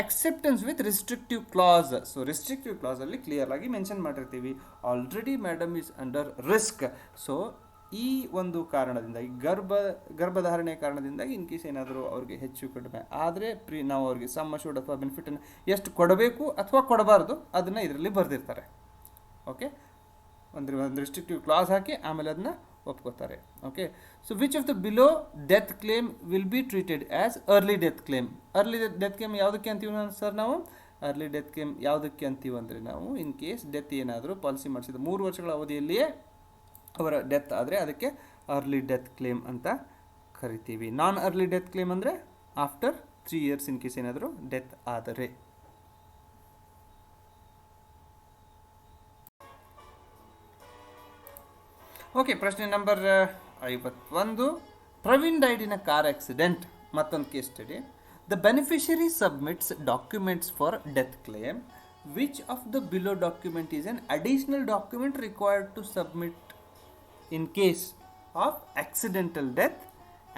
acceptance with restrictive class. So restrictive ಕ್ಲಾಸಲ್ಲಿ ಕ್ಲಿಯರ್ ಆಗಿ ಮೆನ್ಷನ್ ಮಾಡಿರ್ತೀವಿ, already madam is under risk. So ಈ ಒಂದು ಕಾರಣದಿಂದಾಗಿ ಗರ್ಭಧಾರಣೆಯ ಕಾರಣದಿಂದಾಗಿ ಇನ್ ಕೇಸ್ ಏನಾದರೂ ಅವ್ರಿಗೆ ಹೆಚ್ಚು ಕಡಿಮೆ ಆದರೆ ನಾವು ಅವ್ರಿಗೆ ಸಮ್ ಅಶ್ಯೂರ್ಡ್ ಅಥವಾ ಬೆನಿಫಿಟನ್ನು ಎಷ್ಟು ಕೊಡಬೇಕು ಅಥವಾ ಕೊಡಬಾರ್ದು ಅದನ್ನು ಇದರಲ್ಲಿ ಬರೆದಿರ್ತಾರೆ. ಓಕೆ, ಒಂದು ರಿಸ್ಟ್ರಿಕ್ಟಿವ್ ಕ್ಲಾಸ್ ಹಾಕಿ ಆಮೇಲೆ ಅದನ್ನ ಒಪ್ಕೋತಾರೆ. Okay, so which of the below death claim will be treated as early death claim? Early death claim ಯಾವುದಕ್ಕೆ ಅಂತೀವಿ ಸರ್ ನಾವು? ಅರ್ಲಿ ಡೆತ್ ಕ್ಲೇಮ್ ಯಾವುದಕ್ಕೆ ಅಂತೀವಿ ಅಂದರೆ ನಾವು ಇನ್ ಕೇಸ್ ಡೆತ್ ಏನಾದರೂ ಪಾಲಿಸಿ ಮಾಡಿಸಿದ 3 ವರ್ಷಗಳ ಅವಧಿಯಲ್ಲಿಯೇ ಅವರ ಡೆತ್ ಆದರೆ ಅದಕ್ಕೆ ಅರ್ಲಿ ಡೆತ್ ಕ್ಲೇಮ್ ಅಂತ ಕರಿತೀವಿ. ನಾನ್ ಅರ್ಲಿ ಡೆತ್ ಕ್ಲೇಮ್ ಅಂದರೆ ಆಫ್ಟರ್ 3 years ಇನ್ ಕೇಸ್ ಏನಾದರೂ ಡೆತ್ ಆದರೆ. ಓಕೆ, ಪ್ರಶ್ನೆ number 51. Praveen died in a car accident. ಮತ್ತೊಂದು case study. The beneficiary submits documents for death claim. Which of the below document is an additional document required to submit in case of accidental death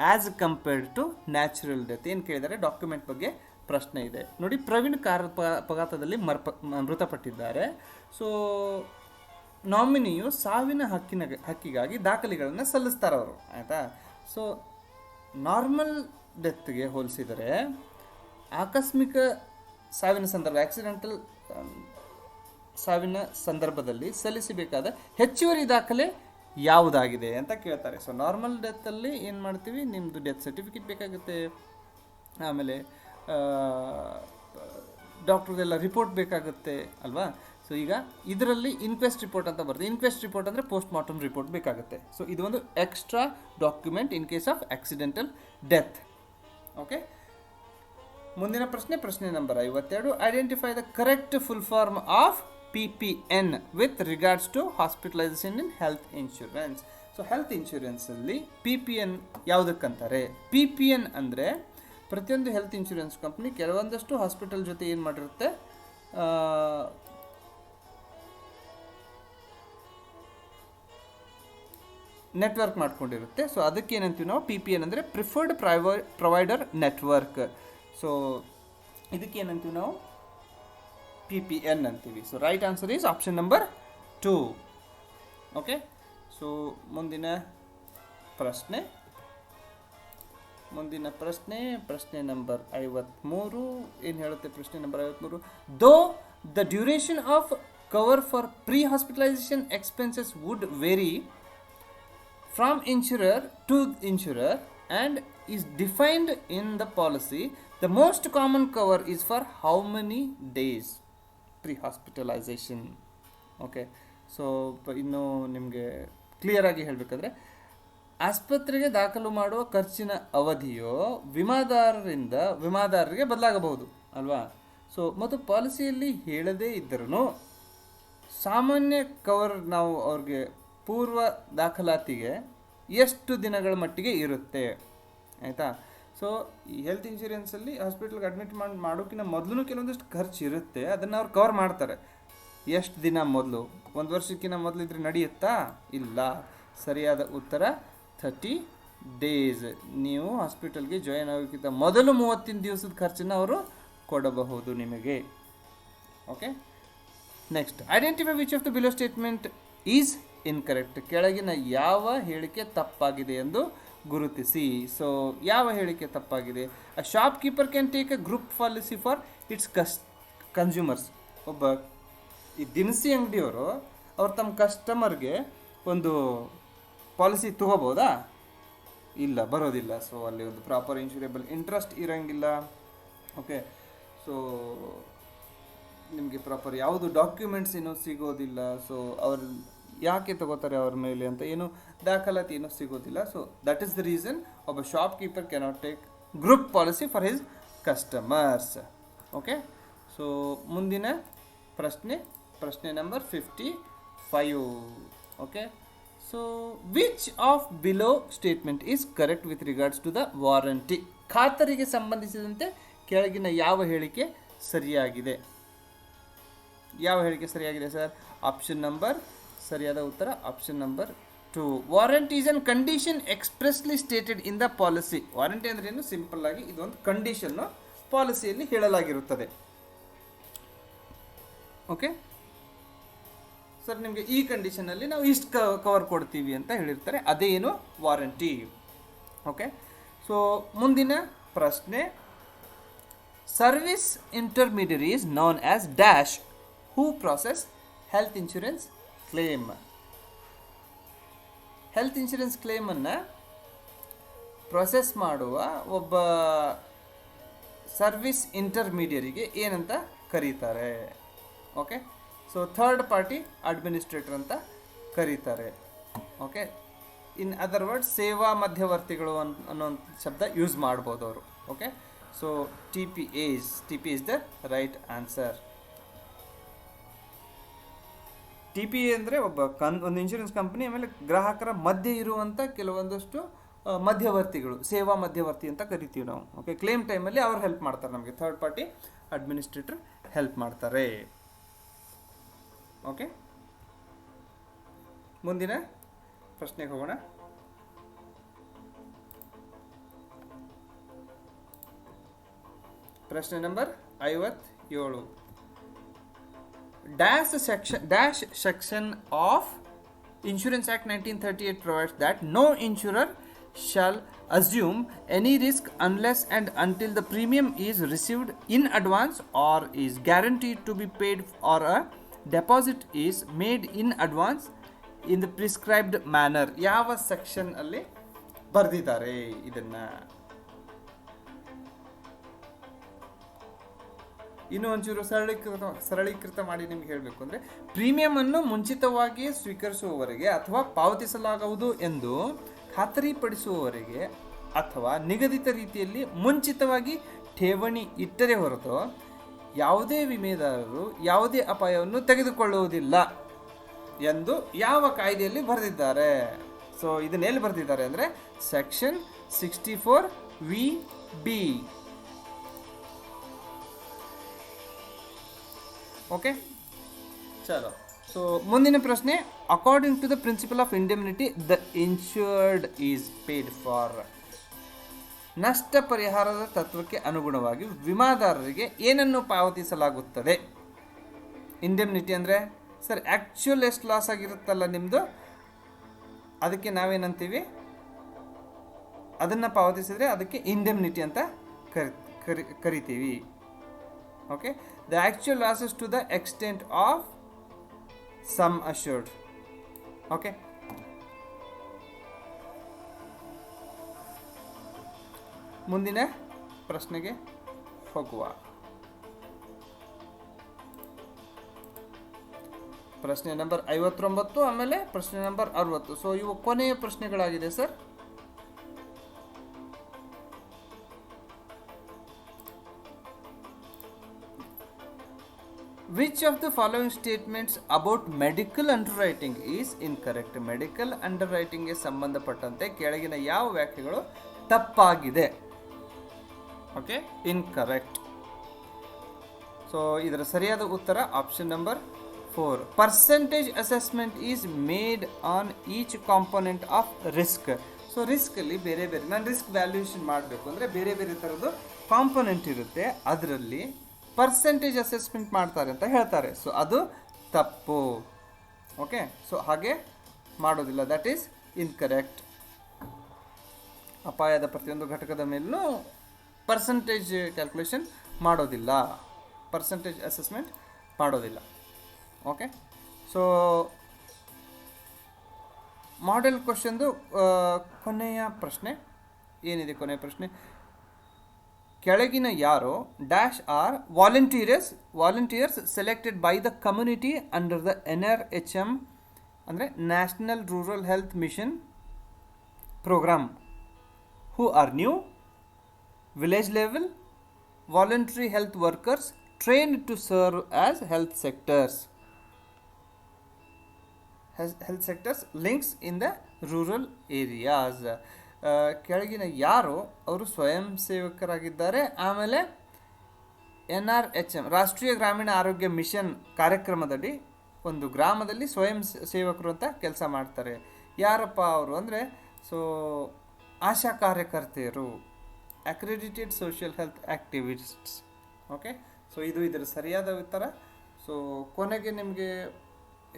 as compared to natural death? ಏನು ಕೇಳಿದ್ದಾರೆ? Document ಬಗ್ಗೆ ಪ್ರಶ್ನೆ ಇದೆ ನೋಡಿ. Praveen car ಅಪಘಾತದಲ್ಲಿ ಮೃತಪಟ್ಟಿದ್ದಾರೆ. So ನಾಮಿನಿಯು ಸಾವಿನ ಹಕ್ಕಿಗಾಗಿ ದಾಖಲೆಗಳನ್ನು ಸಲ್ಲಿಸ್ತಾರೆ ಅವರು, ಆಯಿತಾ? ಸೊ ನಾರ್ಮಲ್ ಡೆತ್ಗೆ ಹೋಲಿಸಿದರೆ ಆಕಸ್ಮಿಕ ಸಾವಿನ ಸಂದರ್ಭ, ಆಕ್ಸಿಡೆಂಟಲ್ ಸಾವಿನ ಸಂದರ್ಭದಲ್ಲಿ ಸಲ್ಲಿಸಬೇಕಾದ ಹೆಚ್ಚುವರಿ ದಾಖಲೆ ಯಾವುದಾಗಿದೆ ಅಂತ ಕೇಳ್ತಾರೆ. ಸೊ ನಾರ್ಮಲ್ ಡೆತ್ತಲ್ಲಿ ಏನು ಮಾಡ್ತೀವಿ? ನಿಮ್ಮದು ಡೆತ್ ಸರ್ಟಿಫಿಕೇಟ್ ಬೇಕಾಗುತ್ತೆ, ಆಮೇಲೆ ಡಾಕ್ಟ್ರದೆಲ್ಲ ರಿಪೋರ್ಟ್ ಬೇಕಾಗುತ್ತೆ ಅಲ್ವಾ? ಸೊ ಈಗ ಇದರಲ್ಲಿ ಇನ್ಕ್ವೆಸ್ಟ್ ರಿಪೋರ್ಟ್ ಅಂತ ಬರ್ತದೆ. ಇನ್ಕ್ವೆಸ್ಟ್ ರಿಪೋರ್ಟ್ ಅಂದರೆ ಪೋಸ್ಟ್ ಮಾರ್ಟಮ್ ರಿಪೋರ್ಟ್ ಬೇಕಾಗುತ್ತೆ. ಸೊ ಇದು ಒಂದು extra document in case of accidental death. Okay, ಮುಂದಿನ ಪ್ರಶ್ನೆ number 52. Identify the correct full form of PPN with regards to hospitalization in health insurance. So health ಇನ್ಶೂರೆನ್ಸಲ್ಲಿ PPN ಯಾವುದಕ್ಕಂತಾರೆ? PPN ಅಂದರೆ ಪ್ರತಿಯೊಂದು health insurance company ಕೆಲವೊಂದಷ್ಟು hospital ಜೊತೆ ಏನು ಮಾಡಿರುತ್ತೆ, network ಮಾಡ್ಕೊಂಡಿರುತ್ತೆ. So ಅದಕ್ಕೆ ಏನಂತೀವಿ ನಾವು? PPN ಅಂದರೆ ಪ್ರಿಫರ್ಡ್ ಪ್ರೊವೈಡರ್ ನೆಟ್ವರ್ಕ್. ಸೊ ಇದಕ್ಕೆ ಏನಂತೀವಿ ನಾವು? PPN ಅಂತೀವಿ. So right answer is option number 2. Okay, so ಮುಂದಿನ ಪ್ರಶ್ನೆ ಮುಂದಿನ ಪ್ರಶ್ನೆ ನಂಬರ್ 53 ಏನು ಹೇಳುತ್ತೆ? ಪ್ರಶ್ನೆ number 53, though the duration of cover for pre hospitalisation expenses would vary from insurer to insurer and is defined in the policy, the most common cover is for how many days pre-hospitalization? Okay, so ಇನ್ನು ನಿಮಗೆ clear ಆಗಿ ಹೇಳಬೇಕಾದ್ರೆ, ಆಸ್ಪತ್ರೆಗೆ ದಾಖಲು ಮಾಡುವ ಖರ್ಚಿನ ಅವಧಿಯು ವಿಮಾದಾರರಿಗೆ ಬದಲಾಗಬಹುದು ಅಲ್ವಾ? ಸೊ ಮತ್ತು ಪಾಲಿಸಿಯಲ್ಲಿ ಹೇಳದೇ ಇದ್ದರೂ ಸಾಮಾನ್ಯ ಕವರ್ ನಾವು ಅವ್ರಿಗೆ ಪೂರ್ವ ದಾಖಲಾತಿಗೆ ಎಷ್ಟು ದಿನಗಳ ಮಟ್ಟಿಗೆ ಇರುತ್ತೆ, ಆಯಿತಾ? ಸೊ ಈ ಹೆಲ್ತ್ ಇನ್ಶೂರೆನ್ಸಲ್ಲಿ ಹಾಸ್ಪಿಟಲ್ಗೆ ಅಡ್ಮಿಟ್ ಮಾಡೋಕ್ಕಿಂತ ಮೊದಲು ಕೆಲವೊಂದಿಷ್ಟು ಖರ್ಚು ಇರುತ್ತೆ, ಅದನ್ನು ಅವ್ರು ಕವರ್ ಮಾಡ್ತಾರೆ. ಎಷ್ಟು ದಿನ ಮೊದಲು? 1 ವರ್ಷಕ್ಕಿಂತ ಮೊದಲು ಇದ್ರೆ ನಡೆಯುತ್ತಾ? ಇಲ್ಲ. ಸರಿಯಾದ ಉತ್ತರ 30 ಡೇಸ್. ನೀವು ಹಾಸ್ಪಿಟಲ್ಗೆ ಜಾಯಿನ್ ಆಗೋಕ್ಕಿಂತ ಮೊದಲು 30 ದಿವಸದ ಖರ್ಚನ್ನು ಅವರು ಕೊಡಬಹುದು ನಿಮಗೆ. Okay, next, identify which of the below statement is incorrect. ಕೆಳಗಿನ ಯಾವ ಹೇಳಿಕೆ ತಪ್ಪಾಗಿದೆ ಎಂದು ಗುರುತಿಸಿ. ಸೊ ಯಾವ ಹೇಳಿಕೆ ತಪ್ಪಾಗಿದೆ? A shopkeeper can take a group policy for its consumers. ಒಬ್ಬ ಈ ದಿನಸಿ ಅಂಗಡಿಯವರು ಅವ್ರು ತಮ್ಮ ಕಸ್ಟಮರ್ಗೆ ಒಂದು ಪಾಲಿಸಿ ತಗೋಬೋದಾ? ಇಲ್ಲ, ಬರೋದಿಲ್ಲ. ಸೊ ಅಲ್ಲಿ ಒಂದು ಪ್ರಾಪರ್ ಇನ್ಶೂರೇಬಲ್ ಇಂಟ್ರೆಸ್ಟ್ ಇರೋಂಗಿಲ್ಲ. ಓಕೆ, ಸೊ ನಿಮಗೆ ಪ್ರಾಪರ್ ಯಾವುದು ಡಾಕ್ಯುಮೆಂಟ್ಸ್ ಏನೂ ಸಿಗೋದಿಲ್ಲ. ಸೊ ಅವ್ರು ಯಾಕೆ ತಗೋತಾರೆ ಅವ್ರ ಮೇಲೆ ಅಂತ ಏನು ದಾಖಲಾತಿ ಏನೂ ಸಿಗೋದಿಲ್ಲ. So that is the reason ಒಬ್ಬ shopkeeper cannot take group policy for his customers. Okay, so ಮುಂದಿನ ಪ್ರಶ್ನೆ number 55. Okay, so which of below statement is correct with regards to the warranty? ಖಾತರಿಗೆ ಸಂಬಂಧಿಸಿದಂತೆ ಕೆಳಗಿನ ಯಾವ ಹೇಳಿಕೆ ಸರಿಯಾಗಿದೆ? ಯಾವ ಹೇಳಿಕೆ ಸರಿಯಾಗಿದೆ ಸರ್? ಆಪ್ಷನ್ ನಂಬರ್, ಸರಿಯಾದ ಉತ್ತರ option number 2. Warranty is an condition expressly stated in the policy. Warranty ಅಂದ್ರೆ ಏನು? ಸಿಂಪಲ್ ಆಗಿ ಇದೊಂದು ಕಂಡೀಷನ್ನು ಪಾಲಿಸಿಯಲ್ಲಿ ಹೇಳಲಾಗಿರುತ್ತದೆ. ಓಕೆ ಸರ್, ನಿಮಗೆ ಈ ಕಂಡೀಷನಲ್ಲಿ ನಾವು ಇಷ್ಟು ಕವರ್ ಕೊಡ್ತೀವಿ ಅಂತ ಹೇಳಿರ್ತಾರೆ, ಅದೇನು ವಾರಂಟಿ. ಓಕೆ, ಸೊ ಮುಂದಿನ ಪ್ರಶ್ನೆ, service intermediary is known as dash who process health insurance claim. Health insurance ಕ್ಲೇಮನ್ನು ಪ್ರೊಸೆಸ್ ಮಾಡುವ ಒಬ್ಬ ಸರ್ವಿಸ್ ಇಂಟರ್ಮೀಡಿಯರಿಗೆ ಏನಂತ ಕರೀತಾರೆ? Okay, so third party administrator ಅಂತ ಕರೀತಾರೆ. ಓಕೆ, ಇನ್ ಅದರ್ ವರ್ಡ್ ಸೇವಾ ಮಧ್ಯವರ್ತಿಗಳು ಅನ್ನೋ ಶಬ್ದ ಯೂಸ್ ಮಾಡ್ಬೋದು ಅವರು. Okay, so T P is the right answer. T P A ಅಂದರೆ ಒಂದು ಇನ್ಶೂರೆನ್ಸ್ ಕಂಪನಿ, ಆಮೇಲೆ ಗ್ರಾಹಕರ ಮಧ್ಯೆ ಇರುವಂಥ ಕೆಲವೊಂದಷ್ಟು ಮಧ್ಯವರ್ತಿಗಳು, ಸೇವಾ ಮಧ್ಯವರ್ತಿ ಅಂತ ಕರಿತೀವಿ ನಾವು. ಓಕೆ, ಕ್ಲೇಮ್ ಟೈಮಲ್ಲಿ ಅವ್ರು ಹೆಲ್ಪ್ ಮಾಡ್ತಾರೆ ನಮಗೆ, ಥರ್ಡ್ ಪಾರ್ಟಿ ಅಡ್ಮಿನಿಸ್ಟ್ರೇಟರ್ ಹೆಲ್ಪ್ ಮಾಡ್ತಾರೆ. ಓಕೆ, ಮುಂದಿನ ಪ್ರಶ್ನೆಗೆ ಹೋಗೋಣ. ಪ್ರಶ್ನೆ number 57. Dash section of Insurance Act 1938 provides that no insurer shall assume any risk unless and until the premium is received in advance or is guaranteed to be paid or a deposit is made in advance in the prescribed manner. ಯಾವ section ಅಲ್ಲಿ ಬರೆದಿದ್ದಾರೆ ಇದನ್ನ? ಇನ್ನೂ ಒಂಚೂರು ಸರಳೀಕೃತ ಮಾಡಿ ನಿಮ್ಗೆ ಹೇಳಬೇಕು ಅಂದರೆ, ಪ್ರೀಮಿಯಮನ್ನು ಮುಂಚಿತವಾಗಿಯೇ ಸ್ವೀಕರಿಸುವವರೆಗೆ ಅಥವಾ ಪಾವತಿಸಲಾಗುವುದು ಎಂದು ಖಾತರಿಪಡಿಸುವವರೆಗೆ ಅಥವಾ ನಿಗದಿತ ರೀತಿಯಲ್ಲಿ ಮುಂಚಿತವಾಗಿ ಠೇವಣಿ ಇಟ್ಟರೆ ಹೊರತು ಯಾವುದೇ ವಿಮೆದಾರರು ಯಾವುದೇ ಅಪಾಯವನ್ನು ತೆಗೆದುಕೊಳ್ಳುವುದಿಲ್ಲ ಎಂದು ಯಾವ ಕಾಯ್ದೆಯಲ್ಲಿ ಬರೆದಿದ್ದಾರೆ? ಸೊ ಇದನ್ನೆಲ್ಲಿ ಬರೆದಿದ್ದಾರೆ ಅಂದರೆ ಸೆಕ್ಷನ್ 64(v)(b). ಓಕೆ, ಚಲೋ. ಸೊ ಮುಂದಿನ ಪ್ರಶ್ನೆ, according to the principle of indemnity the insured is paid for. ನಷ್ಟ ಪರಿಹಾರದ ತತ್ವಕ್ಕೆ ಅನುಗುಣವಾಗಿ ವಿಮಾದಾರರಿಗೆ ಏನನ್ನು ಪಾವತಿಸಲಾಗುತ್ತದೆ? ಇಂಡೆಮ್ನಿಟಿ ಅಂದರೆ ಸರ್ ಆ್ಯಕ್ಚುಯಲ್ ಎಷ್ಟು ಲಾಸ್ ಆಗಿರುತ್ತಲ್ಲ ನಿಮ್ಮದು, ಅದಕ್ಕೆ ನಾವೇನಂತೀವಿ? ಅದನ್ನು ಪಾವತಿಸಿದರೆ ಅದಕ್ಕೆ ಇಂಡೆಮ್ನಿಟಿ ಅಂತ ಕರಿತೀವಿ. Okay, the actual losses to the extent of sum assured. Okay, ಮುಂದಿನ ಪ್ರಶ್ನೆಗೆ ಹೋಗುವ. ಪ್ರಶ್ನೆ ನಂಬರ್ 59, ಆಮೇಲೆ ಪ್ರಶ್ನೆ ನಂಬರ್ 60. ಸೊ ಇವು ಕೊನೆಯ ಪ್ರಶ್ನೆಗಳಾಗಿದೆ sir. Which of the following statements about medical underwriting is incorrect? Medical ಅಂಡರ್ರೈಟಿಂಗ್ಗೆ ಸಂಬಂಧಪಟ್ಟಂತೆ ಕೆಳಗಿನ ಯಾವ ವ್ಯಾಖ್ಯೆಗಳು ತಪ್ಪಾಗಿದೆ? Okay, incorrect. ಸೊ ಇದರ ಸರಿಯಾದ ಉತ್ತರ option number 4. Percentage assessment is made on each component of risk. So ರಿಸ್ಕಲ್ಲಿ ಬೇರೆ ಬೇರೆ, ನಾನು ರಿಸ್ಕ್ ವ್ಯಾಲ್ಯೂಯೇಷನ್ ಮಾಡಬೇಕು ಅಂದರೆ ಬೇರೆ ಬೇರೆ ಥರದ್ದು ಕಾಂಪೊನೆಂಟ್ ಇರುತ್ತೆ, ಅದರಲ್ಲಿ ಪರ್ಸೆಂಟೇಜ್ ಅಸೆಸ್ಮೆಂಟ್ ಮಾಡ್ತಾರೆ ಅಂತ ಹೇಳ್ತಾರೆ. ಸೊ ಅದು ತಪ್ಪು. ಓಕೆ, ಸೊ ಹಾಗೆ ಮಾಡೋದಿಲ್ಲ, ದಟ್ ಈಸ್ ಇನ್ಕರೆಕ್ಟ್. ಅಪಾಯದ ಪ್ರತಿಯೊಂದು ಘಟಕದ ಮೇಲೂ ಪರ್ಸೆಂಟೇಜ್ ಕ್ಯಾಲ್ಕುಲೇಷನ್ ಮಾಡೋದಿಲ್ಲ, ಪರ್ಸೆಂಟೇಜ್ ಅಸೆಸ್ಮೆಂಟ್ ಮಾಡೋದಿಲ್ಲ. ಓಕೆ, ಸೊ ಮಾಡೆಲ್ ಕ್ವಶನ್ದು ಕೊನೆಯ ಪ್ರಶ್ನೆ ಏನಿದೆ? ಕೊನೆಯ ಪ್ರಶ್ನೆ, ಕೆಳಗಿನ ಯಾರು dash are volunteers selected by the community under the NRHM ಅಂದರೆ national rural health mission programme, who are new, village level, voluntary health workers trained to serve as health sectors links in the rural areas. ಕೆಳಗಿನ ಯಾರು ಅವರು ಸ್ವಯಂ ಸೇವಕರಾಗಿದ್ದಾರೆ, ಆಮೇಲೆ NRHM ರಾಷ್ಟ್ರೀಯ ಗ್ರಾಮೀಣ ಆರೋಗ್ಯ mission ಕಾರ್ಯಕ್ರಮದಡಿ ಒಂದು ಗ್ರಾಮದಲ್ಲಿ ಸ್ವಯಂ ಸೇವಕರು ಅಂತ ಕೆಲಸ ಮಾಡ್ತಾರೆ. ಯಾರಪ್ಪ ಅವರು ಅಂದರೆ, ಸೊ ಆಶಾ ಕಾರ್ಯಕರ್ತೆಯರು, accredited social health activists. Okay, so ಇದು ಇದರ ಸರಿಯಾದ ಉತ್ತರ. ಸೊ ಕೊನೆಗೆ ನಿಮಗೆ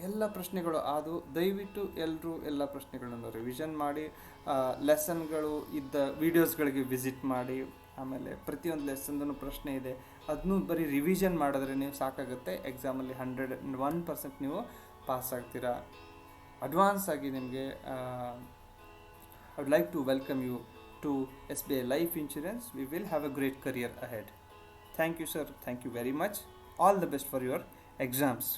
ಎಲ್ಲ ಪ್ರಶ್ನೆಗಳು ಅದು ದಯವಿಟ್ಟು ಎಲ್ಲರೂ ಎಲ್ಲ ಪ್ರಶ್ನೆಗಳನ್ನು ರಿವಿಷನ್ ಮಾಡಿ, ಲೆಸನ್ಗಳು ಇದ್ದ ವೀಡಿಯೋಸ್ಗಳಿಗೆ ವಿಸಿಟ್ ಮಾಡಿ, ಆಮೇಲೆ ಪ್ರತಿಯೊಂದು ಲೆಸನ್ದೂ ಪ್ರಶ್ನೆ ಇದೆ ಅದನ್ನು ಬರೀ ರಿವಿಷನ್ ಮಾಡಿದ್ರೆ ನೀವು ಸಾಕಾಗುತ್ತೆ. ಎಕ್ಸಾಮಲ್ಲಿ 101% ನೀವು ಪಾಸ್ ಆಗ್ತೀರಾ. ಅಡ್ವಾನ್ಸ್ ಆಗಿ ನಿಮಗೆ I would like to welcome you to SBI Life Insurance. We will have a great career ahead. Thank you, sir. Thank you very much. All the best for your exams.